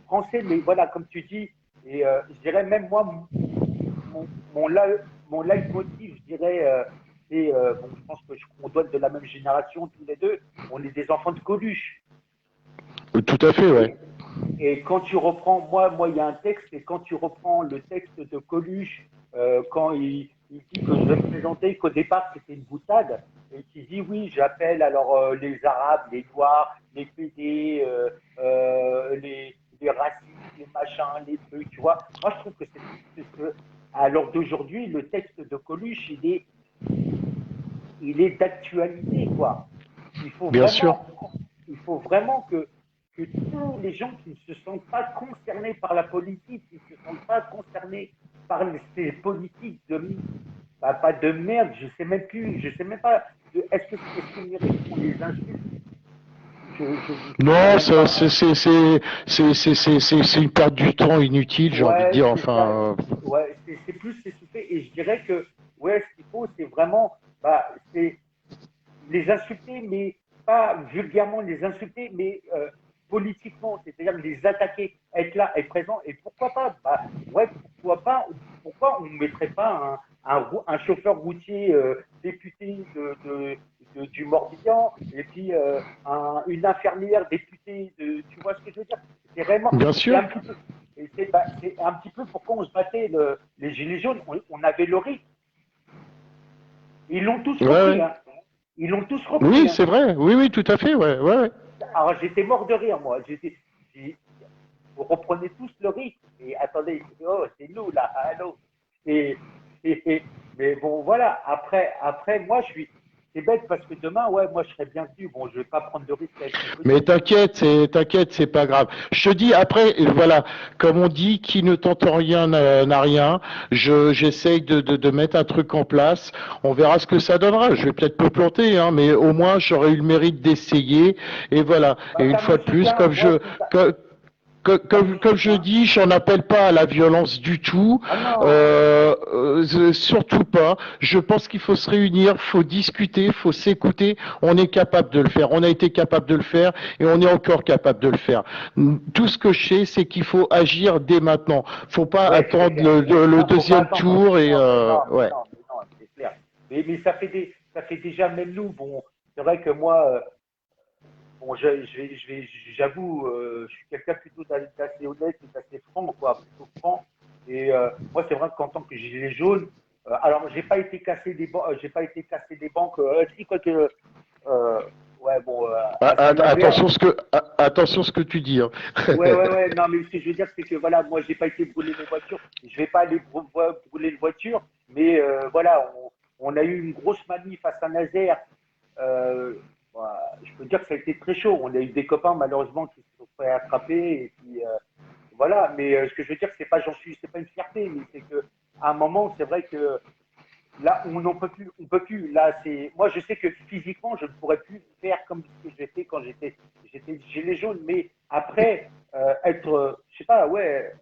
Français, mais voilà, comme tu dis, et je dirais même moi, mon, mon, mon leitmotiv, je dirais, c'est, bon, je pense qu'on doit être de la même génération tous les deux, on est des enfants de Coluche. Tout à fait, ouais. Et quand tu reprends, il y a un texte, et quand tu reprends le texte de Coluche, quand il dit que je vais me présenter, qu'au départ c'était une boutade, et qu'il dit oui, j'appelle alors les Arabes, les Noirs, les PD, les racistes, les machins, les trucs, tu vois. Moi je trouve que à l'heure d'aujourd'hui, le texte de Coluche, il est d'actualité, quoi. Il faut Bien sûr. vraiment, il faut vraiment que tous les gens qui ne se sentent pas concernés par la politique, qui ne se sentent pas concernés par ces politiques bah, pas de merde, je sais même plus, je sais même pas, est-ce qu'ils méritent qu'on les insulte? Je ne saurais Non, même ça, pas. c'est une perte du temps inutile, j'ai envie de Ouais, dire. c'est ça. Enfin, Ouais, c'est plus s'essouffler. Et je dirais que, ouais, ce qu'il faut, c'est vraiment, bah, c'est les insulter, mais pas vulgairement les insulter, mais politiquement, c'est-à-dire les attaquer, être là, être présent. Et pourquoi pas bah, ouais, pourquoi pas pourquoi on ne mettrait pas un chauffeur routier député du Morbihan et puis une infirmière députée de. Tu vois ce que je veux dire? C'est vraiment. bien C'est sûr. un petit peu. Et c'est un petit peu pourquoi on se battait les Gilets jaunes. On avait le rythme. Ils l'ont tous Ouais, repris. ouais. Hein. Ils l'ont tous repris. Oui, Hein. c'est vrai. Oui, oui, tout à fait. Ouais, ouais, ouais. Alors j'étais mort de rire, moi. Vous reprenez tous le rythme. Et attendez, oh, c'est nous là, allô. Et, mais bon, voilà. Après, moi, je suis. C'est bête parce que demain, ouais, moi, je serais bienvenu. Bon, je vais pas prendre de risque avec mon Mais petit. t'inquiète, c'est pas grave. Je te dis après, voilà, comme on dit, qui ne tente rien n'a rien. J'essaye de mettre un truc en place. On verra ce que ça donnera. Je vais peut-être me planter, hein, mais au moins j'aurai eu le mérite d'essayer. Et voilà. Et Bah, une t'as fois mon de plus, soutien. Moi, comme, t'as mon comme je soutien. dis, j'en appelle pas à la violence du tout, Ah non. surtout pas. Je pense qu'il faut se réunir, faut discuter, faut s'écouter. On est capable de le faire. On a été capable de le faire et on est encore capable de le faire. Tout ce que je sais, c'est qu'il faut agir dès maintenant. Faut pas Ouais, c'est attendre clair. le Non, faut pas deuxième attendre. tour et Non, mais non, mais ouais. non, mais non, c'est clair. Mais ça fait déjà même nous. Bon, c'est vrai que moi, bon, j'avoue, je suis quelqu'un plutôt d'assez honnête et d'assez franc, quoi, plutôt franc. Et moi, c'est vrai qu'en tant que gilet jaune, alors j'ai pas été cassé des banques, j'ai pas été cassé des banques. Si quoi que, euh, ouais, bon, à Saint-Nazaire. Attention ce que tu dis, hein. Ouais. Non, mais ce que je veux dire, c'est que voilà, moi, j'ai pas été brûler mes voitures. Je vais pas aller brûler une voiture, mais voilà, on a eu une grosse manif à Saint-Nazaire. Voilà, je peux dire que ça a été très chaud. On a eu des copains, malheureusement, qui se sont fait attraper. Et puis, voilà, mais ce que je veux dire, c'est pas une fierté, mais c'est que à un moment, c'est vrai que là, on n'en peut plus, on peut plus. Là, moi, je sais que physiquement, je ne pourrais plus faire comme ce que j'ai fait quand j'étais gilet jaune. Mais après, je sais pas, ouais,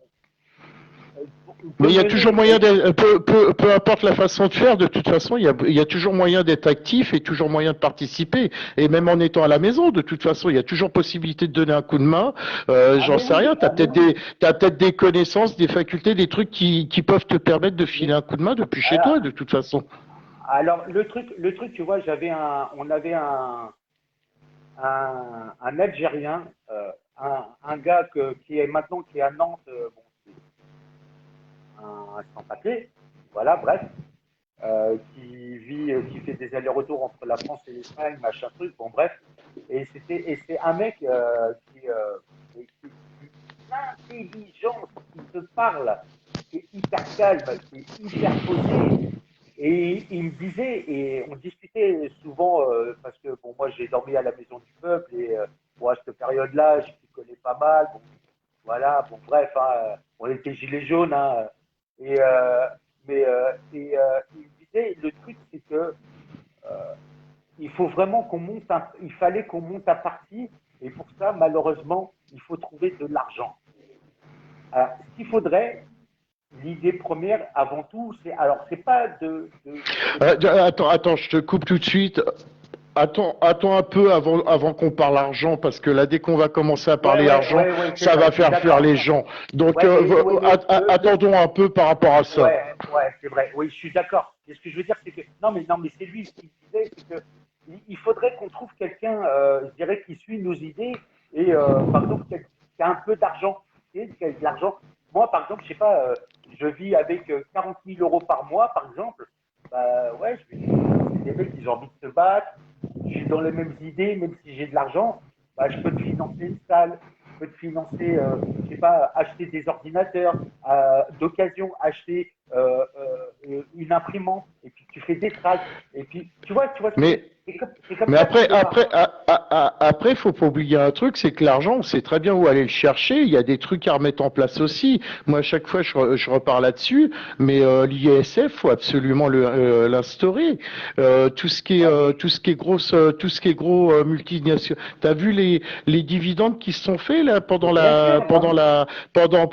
on peut Mais il y a mener toujours moyen d'être, peu importe la façon de faire, de toute façon, il y a toujours moyen d'être actif et toujours moyen de participer. Et même en étant à la maison, de toute façon, il y a toujours possibilité de donner un coup de main. ah J'en mais sais oui, rien. ah mais oui. T'as peut-être des connaissances, des facultés, des trucs qui peuvent te permettre de filer Mais un coup de main depuis chez alors, toi, de toute façon. alors le truc, tu vois, on avait un Algérien, un gars qui est maintenant qui est à Nantes, bon, un sans-papier, voilà, bref, qui fait des allers-retours entre la France et l'Espagne, machin truc, bon bref. Et c'est un mec qui intelligent, qui te parle, qui est hyper calme, qui est hyper posé. Et il me disait, et on discutait souvent, parce que bon, moi j'ai dormi à la maison du peuple, et bon, à cette période-là, je m'y connais pas mal, bon, voilà, bon, bref, hein, on était gilets jaunes, hein, et, il me disait, le truc, c'est que il faut vraiment il fallait qu'on monte un parti, et pour ça, malheureusement, il faut trouver de l'argent. Alors, ce qu'il faudrait, l'idée première, avant tout, c'est pas Attends, je te coupe tout de suite. Attends un peu avant qu'on parle argent, parce que là, dès qu'on va commencer à ouais, parler ouais, argent, ouais, ouais, c'est ça vrai, va je suis faire fuir d'accord. les gens. Donc, Ouais, mais, ouais, mais attendons un peu par rapport à ça. ouais, ouais, c'est vrai. Oui, je suis d'accord. Et ce que je veux dire, c'est que non, mais c'est lui ce qu'il disait, c'est que il faudrait qu'on trouve quelqu'un, je dirais, qui suit nos idées et par exemple qui a un peu d'argent, tu sais, qui a de l'argent. Moi, par exemple, je sais pas, je vis avec 40 000 euros par mois, par exemple. Bah ouais, je me dis, c'est des mecs qui ont envie de se battre. Je suis dans les mêmes idées, même si j'ai de l'argent, bah je peux te financer une salle, je peux te financer, je sais pas, acheter des ordinateurs d'occasion, acheter une imprimante, et puis tu fais des tracts, et puis tu vois, Mais c'est comme Mais ça qu'on après, démarre. faut pas oublier un truc, c'est que l'argent, on sait très bien où aller le chercher. Il y a des trucs à remettre en place aussi. Moi, à chaque fois, je repars là-dessus. Mais l'ISF, faut absolument l'instaurer. Ouais, mais Tout ce qui est tout ce qui est gros multinational. T'as vu les dividendes qui se sont faits là mais bien sûr, bah oui.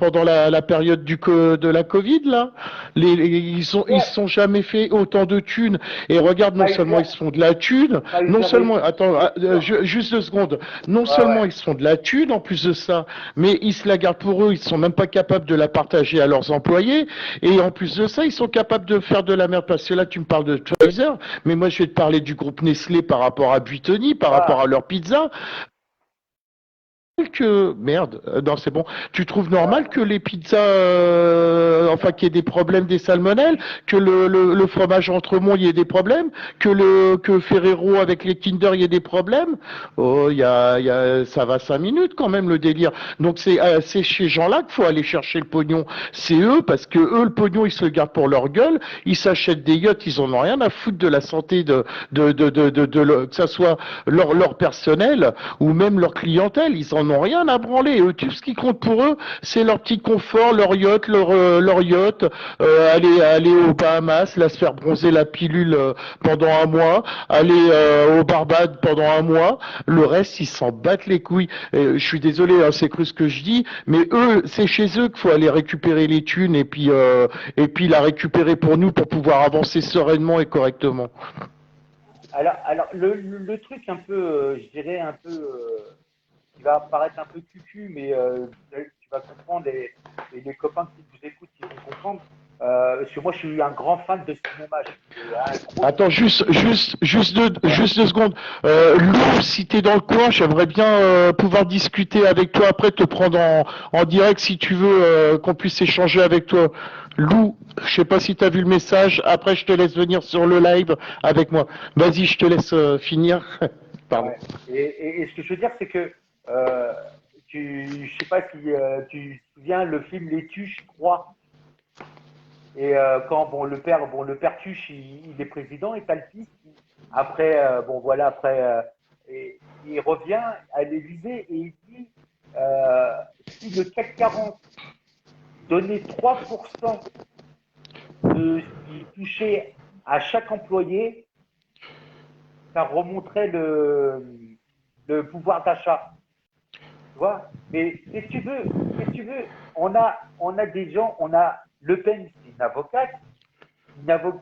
pendant la période de la Covid là. Ils Ouais, se sont jamais fait autant de thunes. Et regarde, non pas seulement ils exagéré, se font de la thune, pas non exagéré, seulement, attends, bien sûr. juste 2 secondes, non Ouais, ouais. seulement ils se font de la thune en plus de ça, mais ils se la gardent pour eux, ils sont même pas capables de la partager à leurs employés, et en plus de ça, ils sont capables de faire de la merde, parce que là, tu me parles de Pfizer, mais moi, je vais te parler du groupe Nestlé par rapport à Buitoni, par rapport à Ah, leur pizza, que merde, non c'est bon. Tu trouves normal ouais. que les pizzas, enfin qu'il y ait des problèmes des salmonelles, que le fromage Entremont il y ait des problèmes, que Ferrero avec les Kinder il y ait des problèmes. Oh, ça va 5 minutes quand même le délire. Donc c'est chez gens-là qu'il faut aller chercher le pognon. C'est eux parce que eux le pognon ils se le gardent pour leur gueule. Ils s'achètent des yachts, ils en ont rien à foutre de la santé que ça soit leur personnel ou même leur clientèle, ils en ont rien à branler. Eux, tout ce qui compte pour eux, c'est leur petit confort, leur yacht, aller aux Bahamas, là se faire bronzer la pilule pendant un mois, aller aux Barbades pendant un mois. Le reste, ils s'en battent les couilles. Je suis désolé, hein, c'est cru ce que je dis, mais eux, c'est chez eux qu'il faut aller récupérer les thunes et puis la récupérer pour nous pour pouvoir avancer sereinement et correctement. Alors le truc un peu, je dirais un peu, qui va paraître un peu cucu, mais tu vas comprendre et les copains qui nous écoutent, ils vont comprendre. Parce que moi, je suis un grand fan de cinéma. Je suis un gros Attends, geek de cinéma. juste 2 secondes. Lou, si t'es dans le coin, j'aimerais bien pouvoir discuter avec toi après, te prendre en direct si tu veux qu'on puisse échanger avec toi. Lou, je sais pas si t'as vu le message. Après, je te laisse venir sur le live avec moi. Vas-y, je te laisse finir. Pardon. Ouais. Et ce que je veux dire, c'est que je sais pas si tu te souviens le film Les Tuches 3. Et quand le père Tuche, il est président et t'as le fils qui, après, bon voilà, après, il revient à l'Élysée et il dit si le CAC 40 donnait 3% de ce qui touchait à chaque employé, ça remonterait le pouvoir d'achat. tu vois. Mais si tu veux, on a des gens, on a Le Pen, c'est une avocate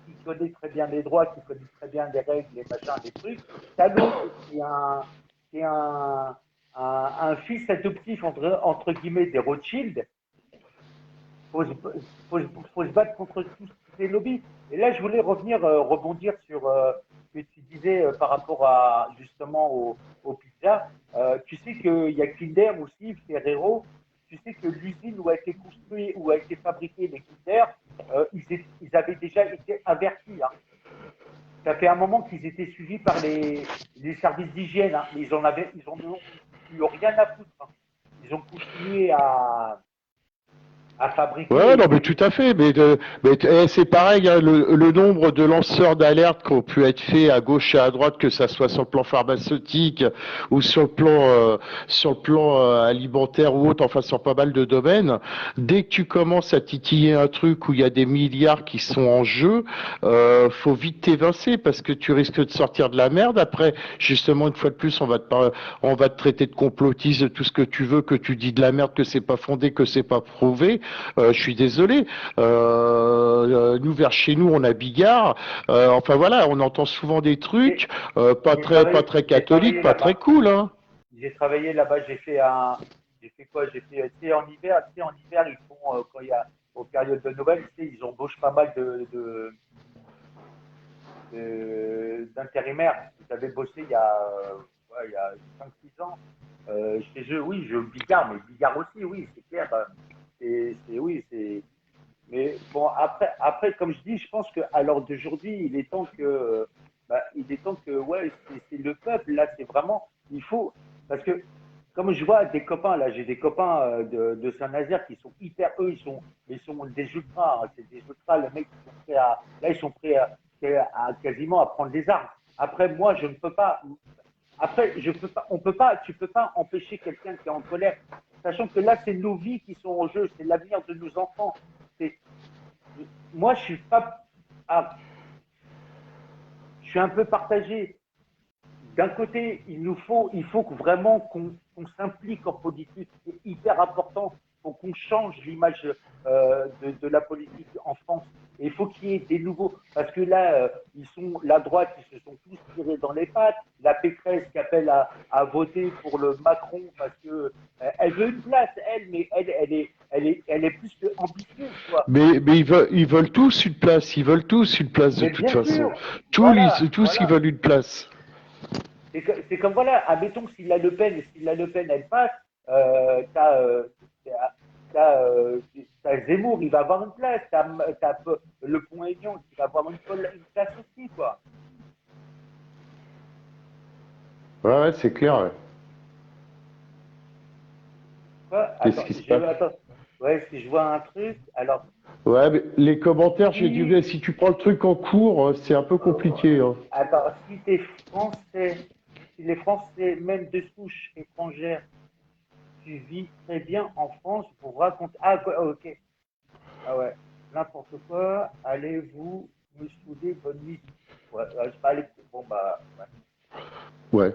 qui connaît très bien les droits, qui connaît très bien les règles, les machins, les trucs. T'as l'autre qui est un fils adoptif entre guillemets des Rothschild. Faut se, faut se battre contre tous ces lobbies. Et là, je voulais rebondir sur ce que tu disais par rapport à justement aux pizzas. Tu sais qu'il y a Kinder aussi, Ferrero. Tu sais que l'usine où a été construit, où a été fabriqué les Kinder, ils avaient déjà été avertis. Hein. Ça fait un moment qu'ils étaient suivis par les services d'hygiène, hein, mais ils en ont eu rien à foutre. Hein. Ils ont continué à Ouais, fabriquer. non, mais tout à fait. C'est pareil, hein, le nombre de lanceurs d'alerte qui ont pu être faits à gauche et à droite, que ça soit sur le plan pharmaceutique ou sur le plan alimentaire ou autre, enfin sur pas mal de domaines. Dès que tu commences à titiller un truc où il y a des milliards qui sont en jeu, faut vite t'évincer parce que tu risques de sortir de la merde. Après, justement, une fois de plus, on va te traiter de complotiste, de tout ce que tu veux, que tu dis de la merde, que c'est pas fondé, que c'est pas prouvé. Je suis désolé. Nous, vers chez nous, on a Bigard. Enfin voilà, on entend souvent des trucs J'ai pas très j'ai catholiques, travaillé pas très là-bas. cool, hein. J'ai travaillé là-bas. J'ai fait quoi? J'ai fait, tu sais, en hiver, ils font, quand il y a, aux périodes de Noël, tu sais, ils embauchent pas mal d'intérimaires. J'avais bossé il y a 5-6 ans. Chez eux, oui, je Bigard, mais Bigard aussi, oui, c'est clair. Oui, mais bon, après, comme je dis, je pense qu'à l'heure d'aujourd'hui, il est temps que, ouais, c'est le peuple, là, c'est vraiment, il faut, parce que, comme je vois des copains, là, j'ai des copains de Saint-Nazaire qui sont hyper, eux, ils sont des ultras, hein, c'est des ultras, les mecs, ils sont prêts à quasiment à prendre les armes. Après, moi, je ne peux pas, après, je peux pas, tu peux pas empêcher quelqu'un qui est en colère, sachant que là, c'est nos vies qui sont en jeu, c'est l'avenir de nos enfants. C'est, moi, je suis pas, ah, je suis un peu partagé. D'un côté, il faut vraiment qu'on s'implique en politique. C'est hyper important. Il faut qu'on change l'image de la politique en France. Et il faut qu'il y ait des nouveaux. Parce que là, la droite, ils se sont tous tirés dans les pattes. La Pécresse qui appelle à voter pour le Macron parce que elle veut une place, elle, mais elle est plus que ambitieuse, quoi. Mais ils veulent tous une place. Ils veulent tous une place de Mais toute bien façon. sûr, voilà, Tous ils voilà. veulent une place. C'est comme voilà, admettons que si la Le Pen elle passe, t'as t'as, euh, t'as Zemmour, il va avoir une place, t'as le Pont-Aignan qui va avoir une place aussi, quoi. Ouais, ouais, c'est clair. Ouais. Quoi Qu'est-ce attends, qui se passe? ouais, si je vois un truc, alors, Ouais, mais les commentaires, j'ai du si, mal. Si tu prends le truc en cours, c'est un peu compliqué, hein. attends, si t'es français, si les Français, même de souche étrangère, tu vis très bien en France, vous racontez, ah, quoi, ok. Ah ouais, n'importe quoi, allez-vous me souder, bonne nuit. Ouais, je vais aller. Bon, bah, ouais. Ouais.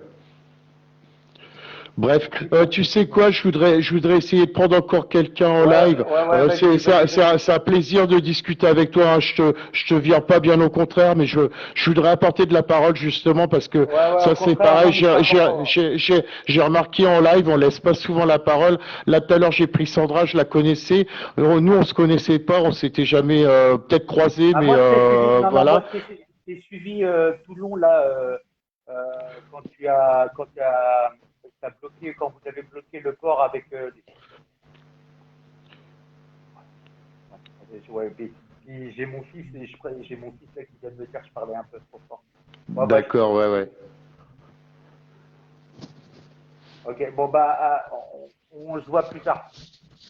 Bref, Ok, bon. tu sais quoi, je voudrais essayer de prendre encore quelqu'un en Ouais, live. ouais, ouais, vas-y, vas-y, vas-y. C'est un plaisir de discuter avec toi, hein. Je te vire pas, bien au contraire, mais je voudrais apporter de la parole justement parce que Ouais, ouais, au ça c'est contraire, pareil. non, mais c'est important. J'ai remarqué en live, on laisse pas souvent la parole. Là tout à l'heure j'ai pris Sandra, je la connaissais. Nous on se connaissait pas, on s'était jamais peut-être croisés, Ah, mais moi, je t'ai suivi, non, non, moi, voilà. je t'ai suivi tout le long, là, t'as bloqué, quand vous avez bloqué le port avec. Ouais, puis j'ai mon fils, j'ai mon fils là qui vient de me dire que je parlais un peu trop fort. Ouais, bref. D'accord, ouais, ouais. Ok, bon, bah, on se voit plus tard.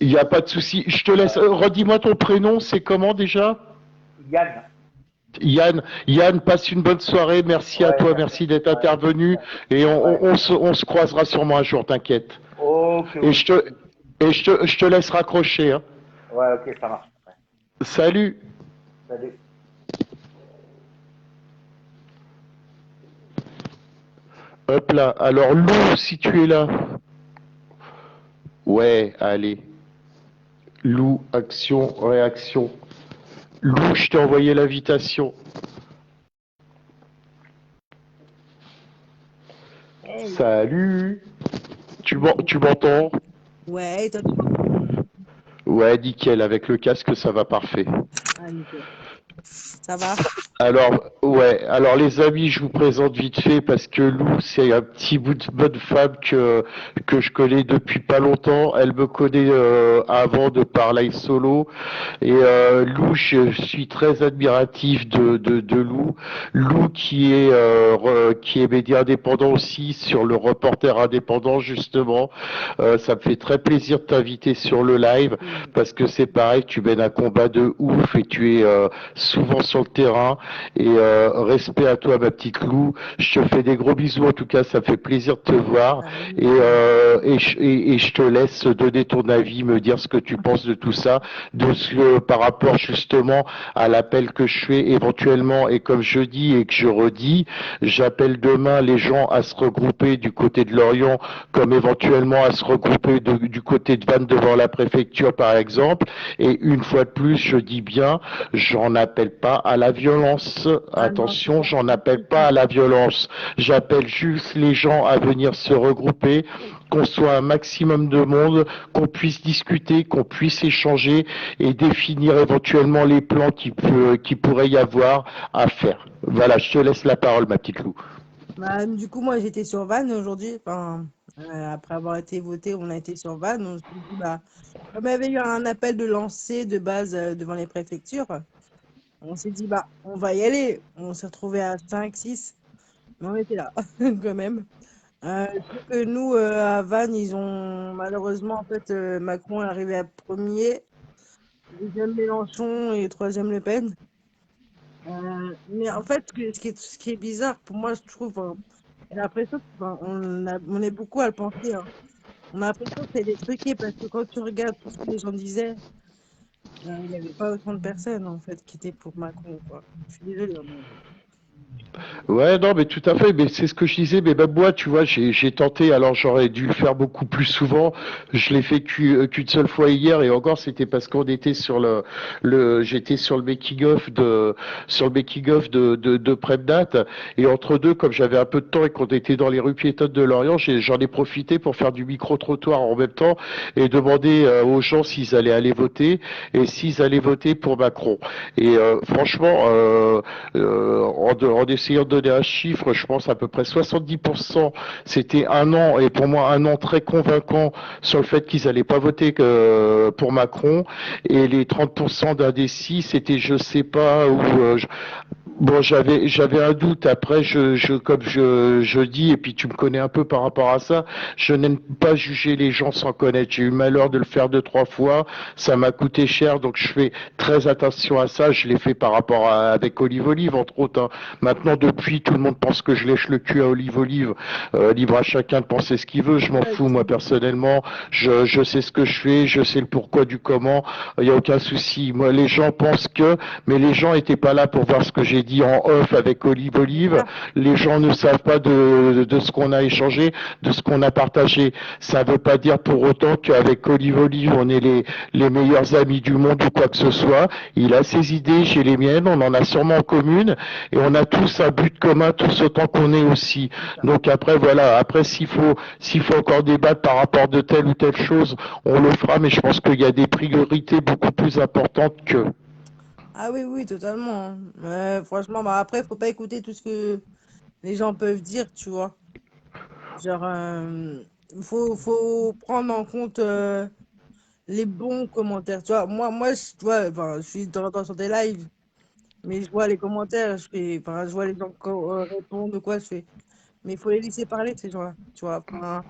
Il n'y a pas de souci. Je te laisse. Ouais. Redis-moi ton prénom, c'est comment déjà? Yann. Yann, passe une bonne soirée. Merci à Ouais, toi, merci. merci d'être Ouais, intervenu. Et ouais. on se croisera sûrement un jour, t'inquiète. Ok, Et oui. je te laisse raccrocher, hein. Ouais, ok, ça marche. Ouais. Salut. Salut. Hop là. Alors, Lou, si tu es là. Ouais, allez. Lou, action, réaction. Lou, je t'ai envoyé l'invitation. Hey. Salut. Tu m'entends? Ouais, et toi, tu m'entends? Ouais, nickel. Avec le casque, ça va parfait. Ah, nickel. Ça va? Alors les amis, je vous présente vite fait parce que Lou, c'est un petit bout de bonne femme que je connais depuis pas longtemps. Elle me connaît avant de par live solo. Et Lou, je suis très admiratif de Lou. Lou qui est média indépendant aussi sur le reporter indépendant justement. Ça me fait très plaisir de t'inviter sur le live parce que c'est pareil, tu mènes un combat de ouf et tu es souvent sur le terrain. Et respect à toi, ma petite Lou. Je te fais des gros bisous. En tout cas, ça me fait plaisir de te voir. Et je te laisse donner ton avis, me dire ce que tu penses de tout ça, par rapport justement à l'appel que je fais éventuellement. Et comme je dis et que je redis, j'appelle demain les gens à se regrouper du côté de Lorient, comme éventuellement à se regrouper du côté de Vannes devant la préfecture, par exemple. Et une fois de plus, je dis bien, j'en appelle pas à la violence. Attention, j'en appelle pas à la violence. J'appelle juste les gens à venir se regrouper, qu'on soit un maximum de monde, qu'on puisse discuter, qu'on puisse échanger et définir éventuellement les plans qui pourrait y avoir à faire. Voilà, je te laisse la parole, ma petite Lou. Bah, du coup, moi, j'étais sur Vannes aujourd'hui. Enfin, après avoir été voté, on a été sur Vannes. On s'est dit, bah, comme il y avait eu un appel de lancer de base devant les préfectures, on s'est dit, bah, on va y aller. On s'est retrouvé à 5, 6, mais on était là quand même. Sauf que nous, à Vannes, ils ont malheureusement, en fait, Macron est arrivé à premier, deuxième Mélenchon et troisième Le Pen. Mais en fait, ce qui est bizarre pour moi, je trouve, hein, j'ai l'impression on est beaucoup à le penser, hein. On a l'impression que c'est des truqués parce que quand tu regardes tout ce que les gens disaient, il n'y avait pas autant de personnes en fait qui étaient pour Macron, quoi. Je suis désolée, hein, mais Ouais, non, mais tout à fait. Mais c'est ce que je disais. Mais même moi, tu vois, j'ai tenté. Alors, j'aurais dû le faire beaucoup plus souvent. Je l'ai fait qu'une seule fois hier, et encore, c'était parce qu'on était sur j'étais sur le making of de Premdat. Et entre deux, comme j'avais un peu de temps et qu'on était dans les rues piétonnes de Lorient, j'en ai profité pour faire du micro-trottoir en même temps et demander aux gens s'ils allaient aller voter et s'ils allaient voter pour Macron. Et franchement, en essayant de donner un chiffre, je pense à peu près 70%, c'était un an, et pour moi un an très convaincant sur le fait qu'ils n'allaient pas voter pour Macron, et les 30% d'indécis, c'était je sais pas, ou bon, j'avais un doute. Après, comme je dis, et puis tu me connais un peu par rapport à ça, je n'aime pas juger les gens sans connaître. J'ai eu le malheur de le faire 2, 3 fois. Ça m'a coûté cher, donc je fais très attention à ça. Je l'ai fait par rapport avec Olive Olive, entre autres, hein. Maintenant, depuis, tout le monde pense que je lèche le cul à Olive Olive. Libre à chacun de penser ce qu'il veut. Je m'en ouais, fous, moi, personnellement. Je sais ce que je fais. Je sais le pourquoi du comment. Il n'y a aucun souci. Moi, les gens pensent mais les gens étaient pas là pour voir ce que j'ai dit en off avec Olive Olive. ça. Les gens ne savent pas de ce qu'on a échangé, de ce qu'on a partagé. Ça ne veut pas dire pour autant qu'avec Olive Olive, on est les meilleurs amis du monde ou quoi que ce soit. Il a ses idées, j'ai les miennes, on en a sûrement en commune et on a tous un but commun, tous autant qu'on est aussi. Donc après, voilà, après s'il faut encore débattre par rapport de telle ou telle chose, on le fera, mais je pense qu'il y a des priorités beaucoup plus importantes que... Ah oui, oui, totalement, hein. Franchement, bah après, faut pas écouter tout ce que les gens peuvent dire, tu vois. Genre, faut prendre en compte les bons commentaires. Tu vois, tu vois, enfin, je suis de temps en temps sur des lives, mais je vois les commentaires, je vois les gens répondre, quoi, mais il faut les laisser parler, ces gens-là, tu vois. Enfin,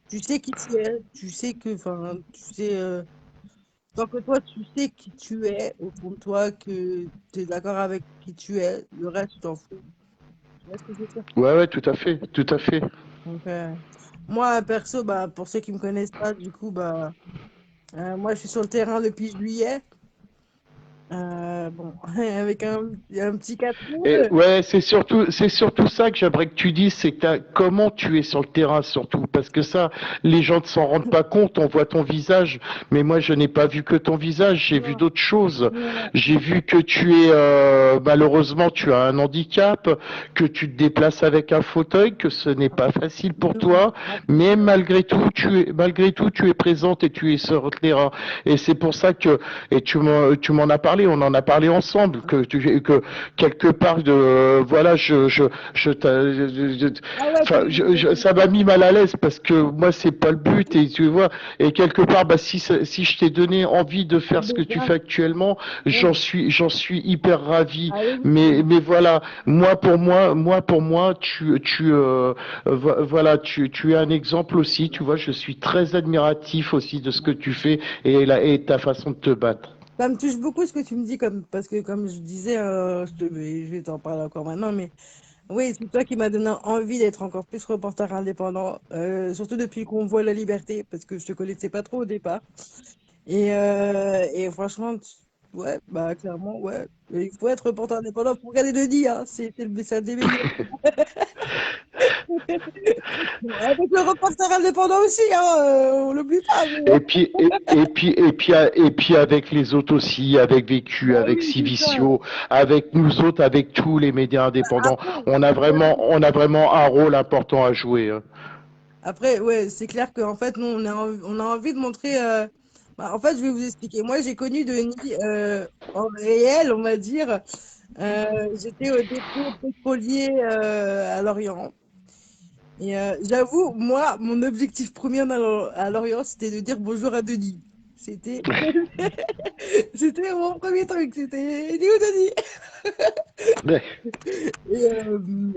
tu sais qui tu es, tu sais que, enfin, tu sais, tant que toi, tu sais qui tu es, au fond de toi, que tu es d'accord avec qui tu es, le reste, tu t'en fous. Tu vois ce que je veux dire? Ouais, ouais, tout à fait, tout à fait. Donc, moi, perso, bah, pour ceux qui me connaissent pas, du coup, bah, moi, je suis sur le terrain depuis juillet. Bon, avec un petit 4 Et roues. ouais, c'est surtout ça que j'aimerais que tu dises, c'est que comment tu es sur le terrain surtout, parce que ça, les gens ne s'en rendent pas compte. On voit ton visage, mais moi, je n'ai pas vu que ton visage. J'ai vu Non, d'autres choses. non, J'ai vu que tu es, malheureusement, tu as un handicap, que tu te déplaces avec un fauteuil, que ce n'est pas facile pour non, toi, mais malgré tout, tu es présente et tu es sur le terrain. Et c'est pour ça que, et tu m'en as parlé, on en a parlé ensemble, que quelque part de voilà ah ouais, enfin ça m'a mis mal à l'aise parce que moi c'est pas le but et tu vois et quelque part bah si je t'ai donné envie de faire ce que tu fais actuellement ouais. j'en suis hyper ravi Ah oui, mais voilà moi pour moi voilà tu es un exemple aussi tu vois je suis très admiratif aussi de ce que tu fais et ta façon de te battre. ça me touche beaucoup ce que tu me dis, parce que comme je disais, je vais t'en parler encore maintenant, mais oui, c'est toi qui m'as donné envie d'être encore plus reporter indépendant, surtout depuis qu'on voit la liberté, parce que je te connaissais pas trop au départ. Et franchement, ouais, bah clairement, ouais. Il faut être reporter indépendant pour regarder Denis, hein, c'est un des meilleurs. Avec le reporter indépendant aussi, hein, on l'oublie pas. Et puis, et puis avec les autres aussi, avec Vécu, Bah avec oui, c'est ça. Civicio, avec nous autres, avec tous les médias indépendants, Après, on a vraiment un rôle important à jouer, hein. Après, ouais, c'est clair qu'en fait, nous, on a envie de montrer. En fait, je vais vous expliquer. Moi, j'ai connu Denis en réel, on va dire. J'étais au dépôt pétrolier à Lorient. Et j'avoue, moi, mon objectif premier à Lorient, c'était de dire bonjour à Denis. C'était c'était mon premier truc. C'était il est où Denis? Ouais. Et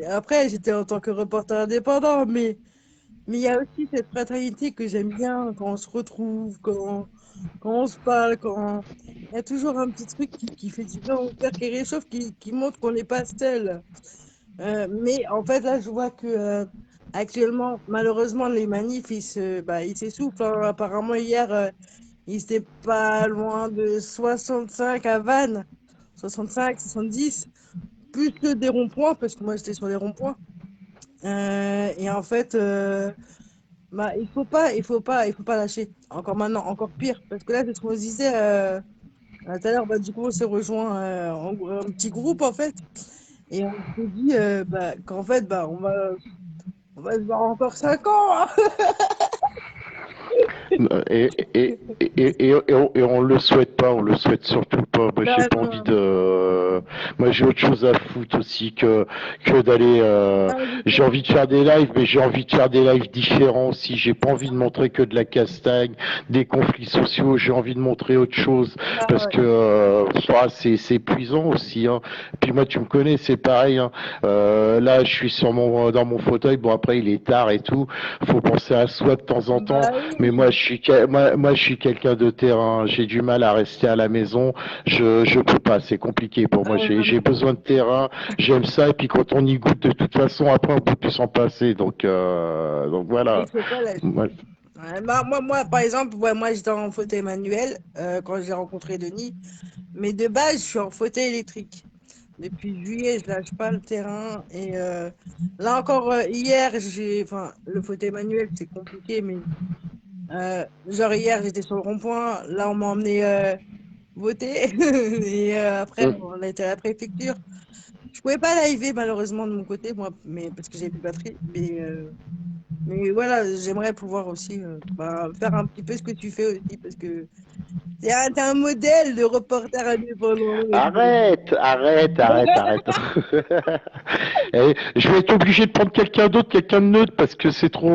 après, j'étais en tant que reporter indépendant, mais il y a aussi cette fraternité que j'aime bien quand on se retrouve, quand on se parle, quand il y a toujours un petit truc qui fait du bien au cœur, qui réchauffe, qui montre qu'on n'est pas seul. Mais en fait, là, je vois que actuellement, malheureusement, les manifs, ils s'essoufflent, hein. Apparemment, hier, ils étaient pas loin de 65 à Vannes, 65, 70, plus que des ronds-points, parce que moi, j'étais sur les ronds-points. Et en fait, bah, il faut pas lâcher. Encore maintenant, encore pire. Parce que là, c'est ce qu'on se disait tout à l'heure. Bah, du coup, on s'est rejoint en un petit groupe, en fait. Et on s'est dit bah, qu'en fait, bah, on va se voir encore 5 ans, hein. Et, et on le souhaite pas, on le souhaite surtout pas. Moi, j'ai Bah, pas envie non. de. Moi, j'ai autre chose à foutre aussi que d'aller. Ah, je J'ai sais. envie de faire des lives, mais j'ai envie de faire des lives différents aussi. J'ai pas envie de montrer que de la castagne, des conflits sociaux. J'ai envie de montrer autre chose Ah, parce ouais. que c'est épuisant aussi, hein. Puis moi, tu me connais, c'est pareil, hein. Là, je suis dans mon fauteuil. Bon, après, il est tard et tout. Faut penser à soi de temps en temps. Bah Mais oui. moi, je suis quelqu'un de terrain. J'ai du mal à rester à la maison. Je peux pas. C'est compliqué pour moi. Ah, J'ai non, j'ai besoin de terrain. J'aime ça. Et puis quand on y goûte, de toute façon, après, on peut plus s'en passer. Donc il voilà. faut pas lâcher. Ouais. Ouais, bah, par exemple, ouais, moi, j'étais en fauteuil manuel quand j'ai rencontré Denis. Mais de base, je suis en fauteuil électrique. Depuis juillet, je lâche pas le terrain. Et là encore, hier, enfin, le fauteuil manuel, c'est compliqué, mais genre hier, j'étais sur le rond-point. Là, on m'a emmené voter. Et après, Mm. on a été à la préfecture. Je pouvais pas live malheureusement de mon côté, moi, mais parce que j'ai plus de batterie. Mais voilà, j'aimerais pouvoir aussi bah, faire un petit peu ce que tu fais aussi, parce que t'es un modèle de reporter indépendant. Arrête, arrête, arrête, arrête. Je vais être obligé de prendre quelqu'un d'autre, quelqu'un de neutre, parce que c'est trop.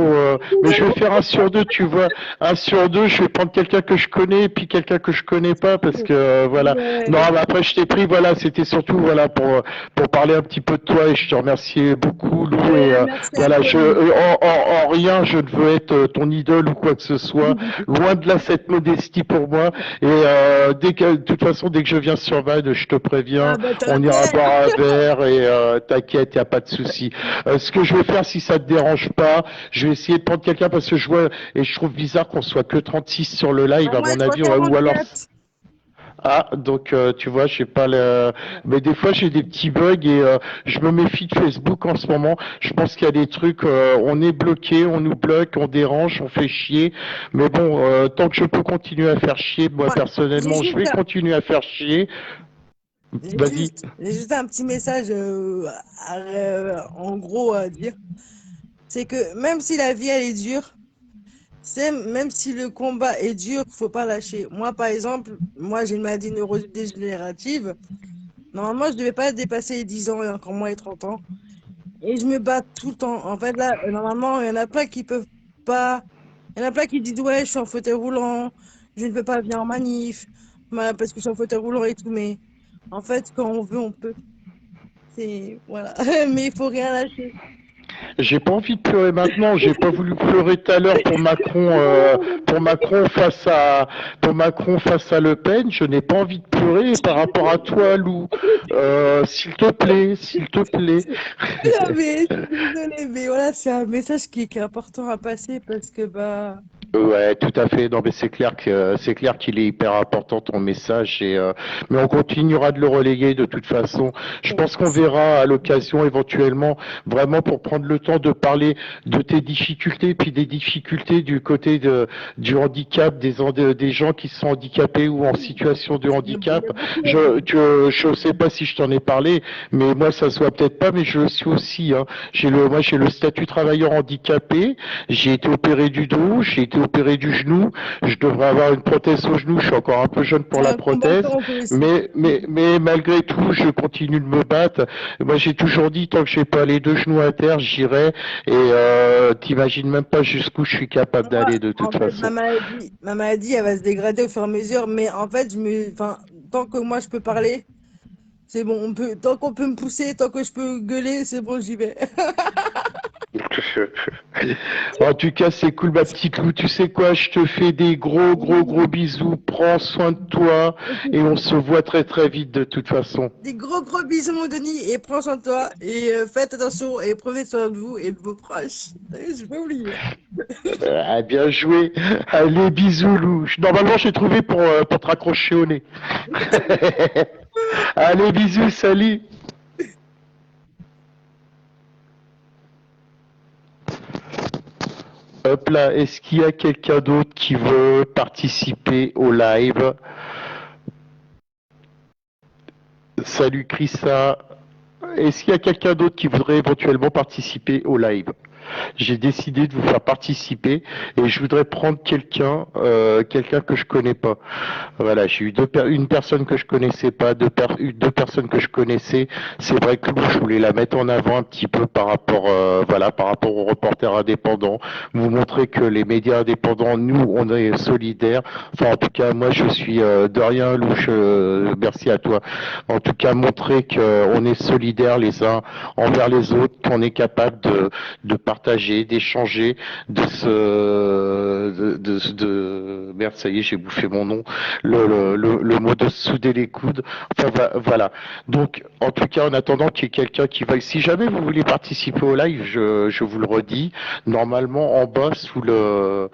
Mais je vais faire un sur deux, tu vois. Un sur deux, je vais prendre quelqu'un que je connais, puis quelqu'un que je connais pas, parce que voilà. Non, Ouais. mais après je t'ai pris, voilà, c'était surtout voilà pour parler un petit peu de toi, et je te remercie beaucoup, Lou, et Merci à voilà, toi. en rien, je ne veux être ton idole ou quoi que ce soit. Loin de là cette modestie pour moi. Et de toute façon, dès que je viens sur Vannes, je te préviens, Ah bah on ira t'inquiète. boire un verre et t'inquiète, il n'y a pas de souci. Ce que je vais faire, si ça te dérange pas, je vais essayer de prendre quelqu'un parce que je vois et je trouve bizarre qu'on soit que 36 sur le live, Bah, à moi, mon je vois avis, ou alors 44. Ah, donc tu vois, je sais pas le... Mais des fois j'ai des petits bugs et je me méfie de Facebook en ce moment. Je pense qu'il y a des trucs, on est bloqué, on nous bloque, on dérange, on fait chier. Mais bon, tant que je peux continuer à faire chier, moi Moi, j'ai personnellement, je juste vais continuer à faire chier. Vas-y. j'ai juste un petit message en gros à dire. C'est que même si la vie elle est dure, même si le combat est dur, faut pas lâcher. Moi, par exemple, moi j'ai une maladie neurodégénérative. Normalement, je devais pas dépasser les 10 ans et encore moins les 30 ans. Et je me bats tout le temps. En fait, là, normalement, il y en a plein qui peuvent pas. Il y en a plein qui disent, ouais, je suis en fauteuil roulant, je ne peux pas venir en manif, voilà, parce que je suis en fauteuil roulant et tout. Mais en fait, quand on veut, on peut. C'est, voilà. Mais il faut rien lâcher. J'ai pas envie de pleurer maintenant. J'ai pas voulu pleurer tout à l'heure pour Macron face à Le Pen. Je n'ai pas envie de pleurer par rapport à toi, Lou. S'il te plaît, s'il te plaît. Non, mais je suis désolée, mais voilà, c'est un message qui est important à passer parce que, bah, Ouais, tout à fait. Non, mais c'est clair qu'il est hyper important ton message mais on continuera de le relayer de toute façon. Je pense qu'on verra à l'occasion éventuellement vraiment pour prendre le temps de parler de tes difficultés puis des difficultés du côté du handicap des gens qui sont handicapés ou en situation de il y handicap. a beaucoup Je sais pas si je t'en ai parlé, mais moi ça se voit peut-être pas, mais je le suis aussi, hein. J'ai le statut travailleur handicapé. J'ai été opéré du dos, j'ai été opéré du genou. Je devrais avoir une prothèse au genou. Je suis encore un peu jeune pour c'est la un prothèse, combattant, toi aussi. mais malgré tout, je continue de me battre. Moi, j'ai toujours dit, tant que j'ai pas les deux genoux à terre, j'irai. Et t'imagines même pas jusqu'où je suis capable Moi, d'aller de toute en fait, façon. ma maladie, elle va se dégrader au fur et à mesure, mais en fait, enfin, tant que moi je peux parler, c'est bon, tant qu'on peut me pousser, tant que je peux gueuler, c'est bon, j'y vais. En tout cas, c'est cool, ma petite Lou. Tu sais quoi? Je te fais des gros bisous. Prends soin de toi et on se voit très très vite de toute façon. Des gros bisous, mon Denis, et prends soin de toi, et faites attention, et prenez soin de vous et de vos proches. Je vais oublier. Bien joué. Allez, bisous, Lou. Normalement, j'ai trouvé pour te raccrocher au nez. Allez, bisous, salut. Hop là, est-ce qu'il y a quelqu'un d'autre qui veut participer au live? Salut Chrissa. Est-ce qu'il y a quelqu'un d'autre qui voudrait éventuellement participer au live? J'ai décidé de vous faire participer et je voudrais prendre quelqu'un que je connais pas. Voilà, j'ai eu une personne que je connaissais pas, deux personnes que je connaissais. C'est vrai que je voulais la mettre en avant un petit peu par rapport aux reporters indépendants, vous montrer que les médias indépendants, nous, on est solidaires. Enfin, en tout cas, moi, je suis de rien, Louche. Merci à toi. En tout cas, montrer qu'on est solidaires les uns envers les autres, qu'on est capable de partager, d'échanger, merde, ça y est, j'ai bouffé mon nom, le mot de se souder les coudes. Enfin, voilà. Donc, en tout cas, en attendant qu'il y ait quelqu'un qui va, si jamais vous voulez participer au live, je vous le redis, normalement, en bas, sous la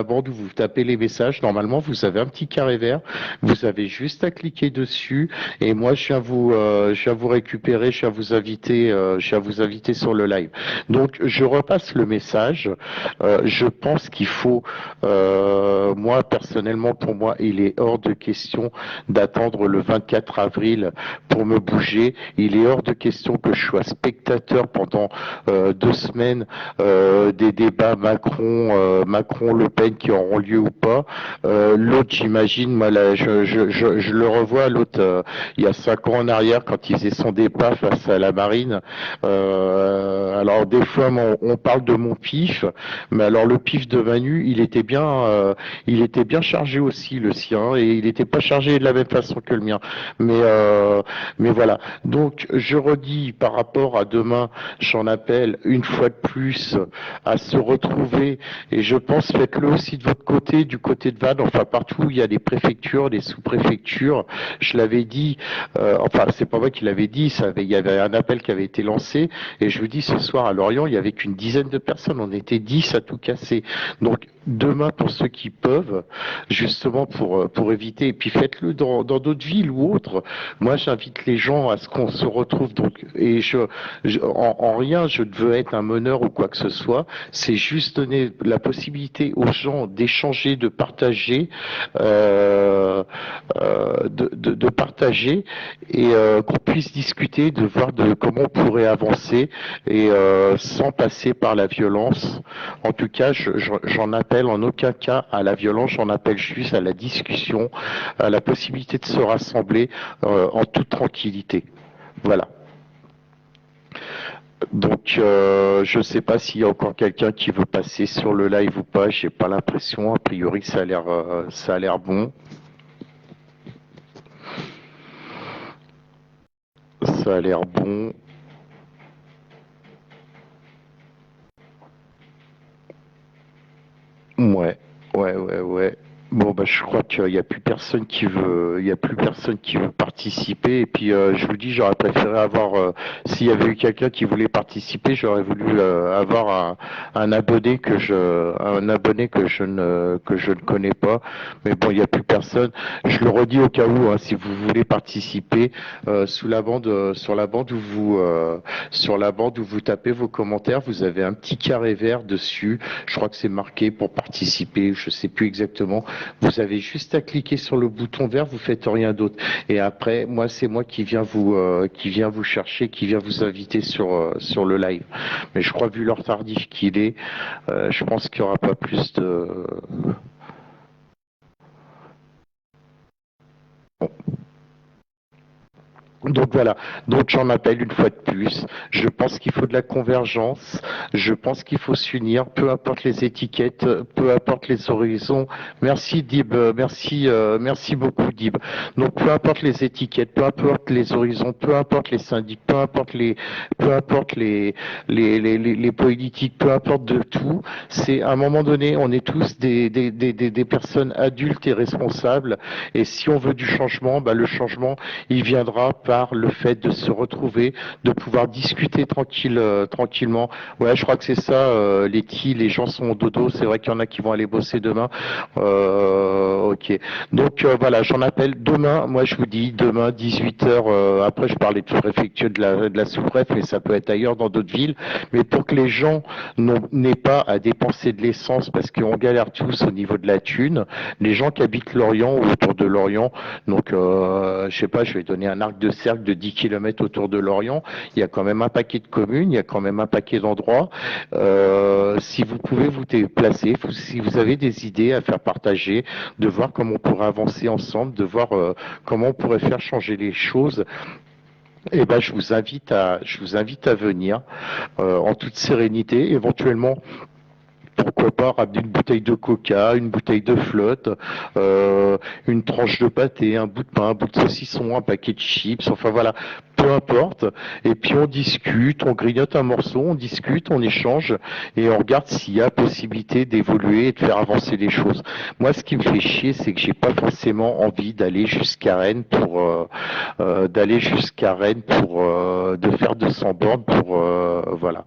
bande où vous tapez les messages, normalement, vous avez un petit carré vert. Vous avez juste à cliquer dessus et moi, je viens vous récupérer, je viens vous inviter sur le live. Donc, je repasse le message. Je pense qu'il faut, moi personnellement, pour moi, il est hors de question d'attendre le 24 avril pour me bouger. Il est hors de question que je sois spectateur pendant 2 semaines des débats Macron-Le Pen qui auront lieu ou pas. L'autre, j'imagine, moi, là, je le revois, l'autre, il y a 5 ans en arrière, quand il faisait son débat face à la marine. Alors des fois on parle de mon pif, mais alors le pif de Manu, il était bien chargé aussi le sien, et il n'était pas chargé de la même façon que le mien. Mais voilà. Donc je redis par rapport à demain, j'en appelle une fois de plus à se retrouver, et je pense faites-le aussi de votre côté, du côté de Vannes, enfin partout où il y a des préfectures, des sous-préfectures. Je l'avais dit, enfin c'est pas moi qui l'avais dit, il y avait un appel qui avait été lancé, et je vous dis dis, ce soir à Lorient, il y avait qu'une dizaine de personnes. On était 10 à tout casser. Donc, demain, pour ceux qui peuvent, justement pour éviter, et puis faites-le dans d'autres villes ou autres. Moi, j'invite les gens à ce qu'on se retrouve. Donc, et en rien, je ne veux être un meneur ou quoi que ce soit. C'est juste donner la possibilité aux gens d'échanger, de partager, de partager et qu'on puisse discuter, de voir de comment on pourrait avancer et sans passer par la violence. En tout cas, j'en appelle en aucun cas à la violence, j'en appelle juste à la discussion, à la possibilité de se rassembler en toute tranquillité. Voilà. Donc, je ne sais pas s'il y a encore quelqu'un qui veut passer sur le live ou pas. J'ai pas l'impression. A priori, ça a l'air bon. Ça a l'air bon. Ouais. Bon, bah, je crois qu'il n'y a plus personne qui veut, il y a plus personne qui veut participer. Et puis, je vous dis, j'aurais préféré avoir, s'il y avait eu quelqu'un qui voulait participer, j'aurais voulu avoir un abonné que je ne connais pas. Mais bon, il n'y a plus personne. Je le redis au cas où, hein, si vous voulez participer, sur la bande où vous tapez vos commentaires, vous avez un petit carré vert dessus. Je crois que c'est marqué pour participer. Je sais plus exactement. Vous avez juste à cliquer sur le bouton vert, vous faites rien d'autre. Et après, c'est moi qui viens vous chercher, qui vient vous inviter sur le live. Mais je crois, vu l'heure tardif qu'il est, je pense qu'il n'y aura pas plus de... Bon. Donc voilà, donc j'en appelle une fois de plus. Je pense qu'il faut de la convergence, je pense qu'il faut s'unir, peu importe les étiquettes, peu importe les horizons. Merci Dib, merci beaucoup Dib. Donc peu importe les étiquettes, peu importe les horizons, peu importe les syndics, peu importe les politiques, peu importe de tout. C'est à un moment donné, on est tous des personnes adultes et responsables. Et si on veut du changement, le changement, il viendra par le fait de se retrouver, de pouvoir discuter tranquillement. Ouais, je crois que c'est ça, les gens sont au dodo, c'est vrai qu'il y en a qui vont aller bosser demain. Ok. Donc voilà, j'en appelle demain, moi je vous dis, demain 18h, après je parlais de préfecture de la sous-préfecture, mais ça peut être ailleurs dans d'autres villes, mais pour que les gens n'aient pas à dépenser de l'essence, parce qu'on galère tous au niveau de la thune, les gens qui habitent Lorient ou autour de Lorient, donc je sais pas, je vais donner un arc de cercle de 10 km autour de Lorient, il y a quand même un paquet de communes, il y a quand même un paquet d'endroits. Si vous pouvez vous déplacer, si vous avez des idées à faire partager, de voir comment on pourrait avancer ensemble, de voir comment on pourrait faire changer les choses. Eh ben, je vous invite à venir en toute sérénité, éventuellement. Pourquoi pas ramener une bouteille de coca, une bouteille de flotte, une tranche de pâté, un bout de pain, un bout de saucisson, un paquet de chips, enfin voilà, peu importe. Et puis on discute, on grignote un morceau, on discute, on échange et on regarde s'il y a possibilité d'évoluer et de faire avancer les choses. Moi, ce qui me fait chier, c'est que j'ai pas forcément envie d'aller jusqu'à Rennes pour de faire 200 bornes pour voilà.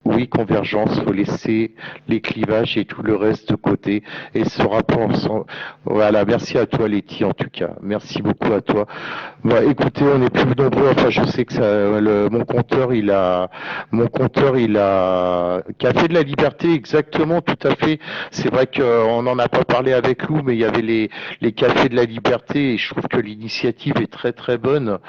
Oui, convergence, faut laisser les clivages et tout le reste de côté et se rapport ensemble. Voilà, merci à toi Letty en tout cas. Merci beaucoup à toi. Bah, écoutez, on est plus nombreux. Enfin, je sais que ça, mon compteur, Café de la Liberté, exactement, tout à fait. C'est vrai qu'on n'en a pas parlé avec Lou, mais il y avait les Cafés de la Liberté et je trouve que l'initiative est très très bonne.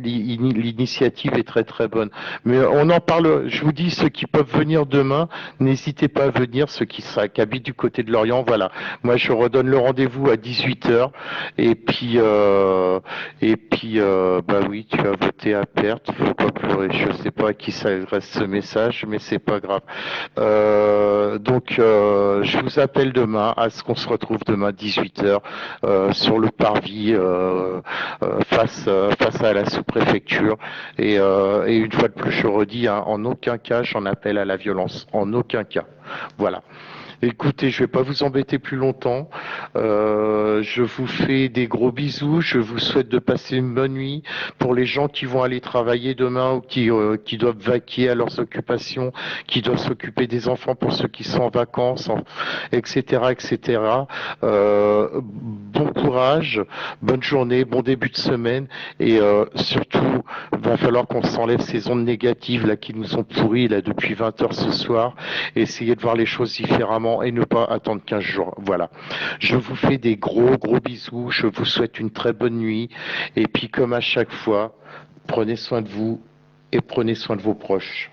L'initiative est très très bonne. Mais on en parle, je vous dis, ceux qui peuvent venir demain, n'hésitez pas à venir, ceux qui habitent du côté de Lorient, voilà. Moi, je redonne le rendez-vous à 18h. Et puis, bah oui, tu as voté à perte, faut pas pleurer. Je sais pas à qui s'adresse ce message, mais c'est pas grave. Donc, je vous appelle demain, à ce qu'on se retrouve demain 18h sur le parvis face à la sous-préfecture. Et une fois de plus, je redis, hein, en aucun cas, j'en appelle à la violence. En aucun cas. Voilà. Écoutez, je vais pas vous embêter plus longtemps. Je vous fais des gros bisous. Je vous souhaite de passer une bonne nuit. Pour les gens qui vont aller travailler demain ou qui doivent vaquer à leurs occupations, qui doivent s'occuper des enfants pour ceux qui sont en vacances, etc., etc. Bon courage, bonne journée, bon début de semaine et surtout, va falloir qu'on s'enlève ces ondes négatives là qui nous ont pourris là depuis 20 heures ce soir. Essayer de voir les choses différemment et ne pas attendre 15 jours. Voilà. Je vous fais des gros bisous. Je vous souhaite une très bonne nuit. Et puis, comme à chaque fois, prenez soin de vous et prenez soin de vos proches.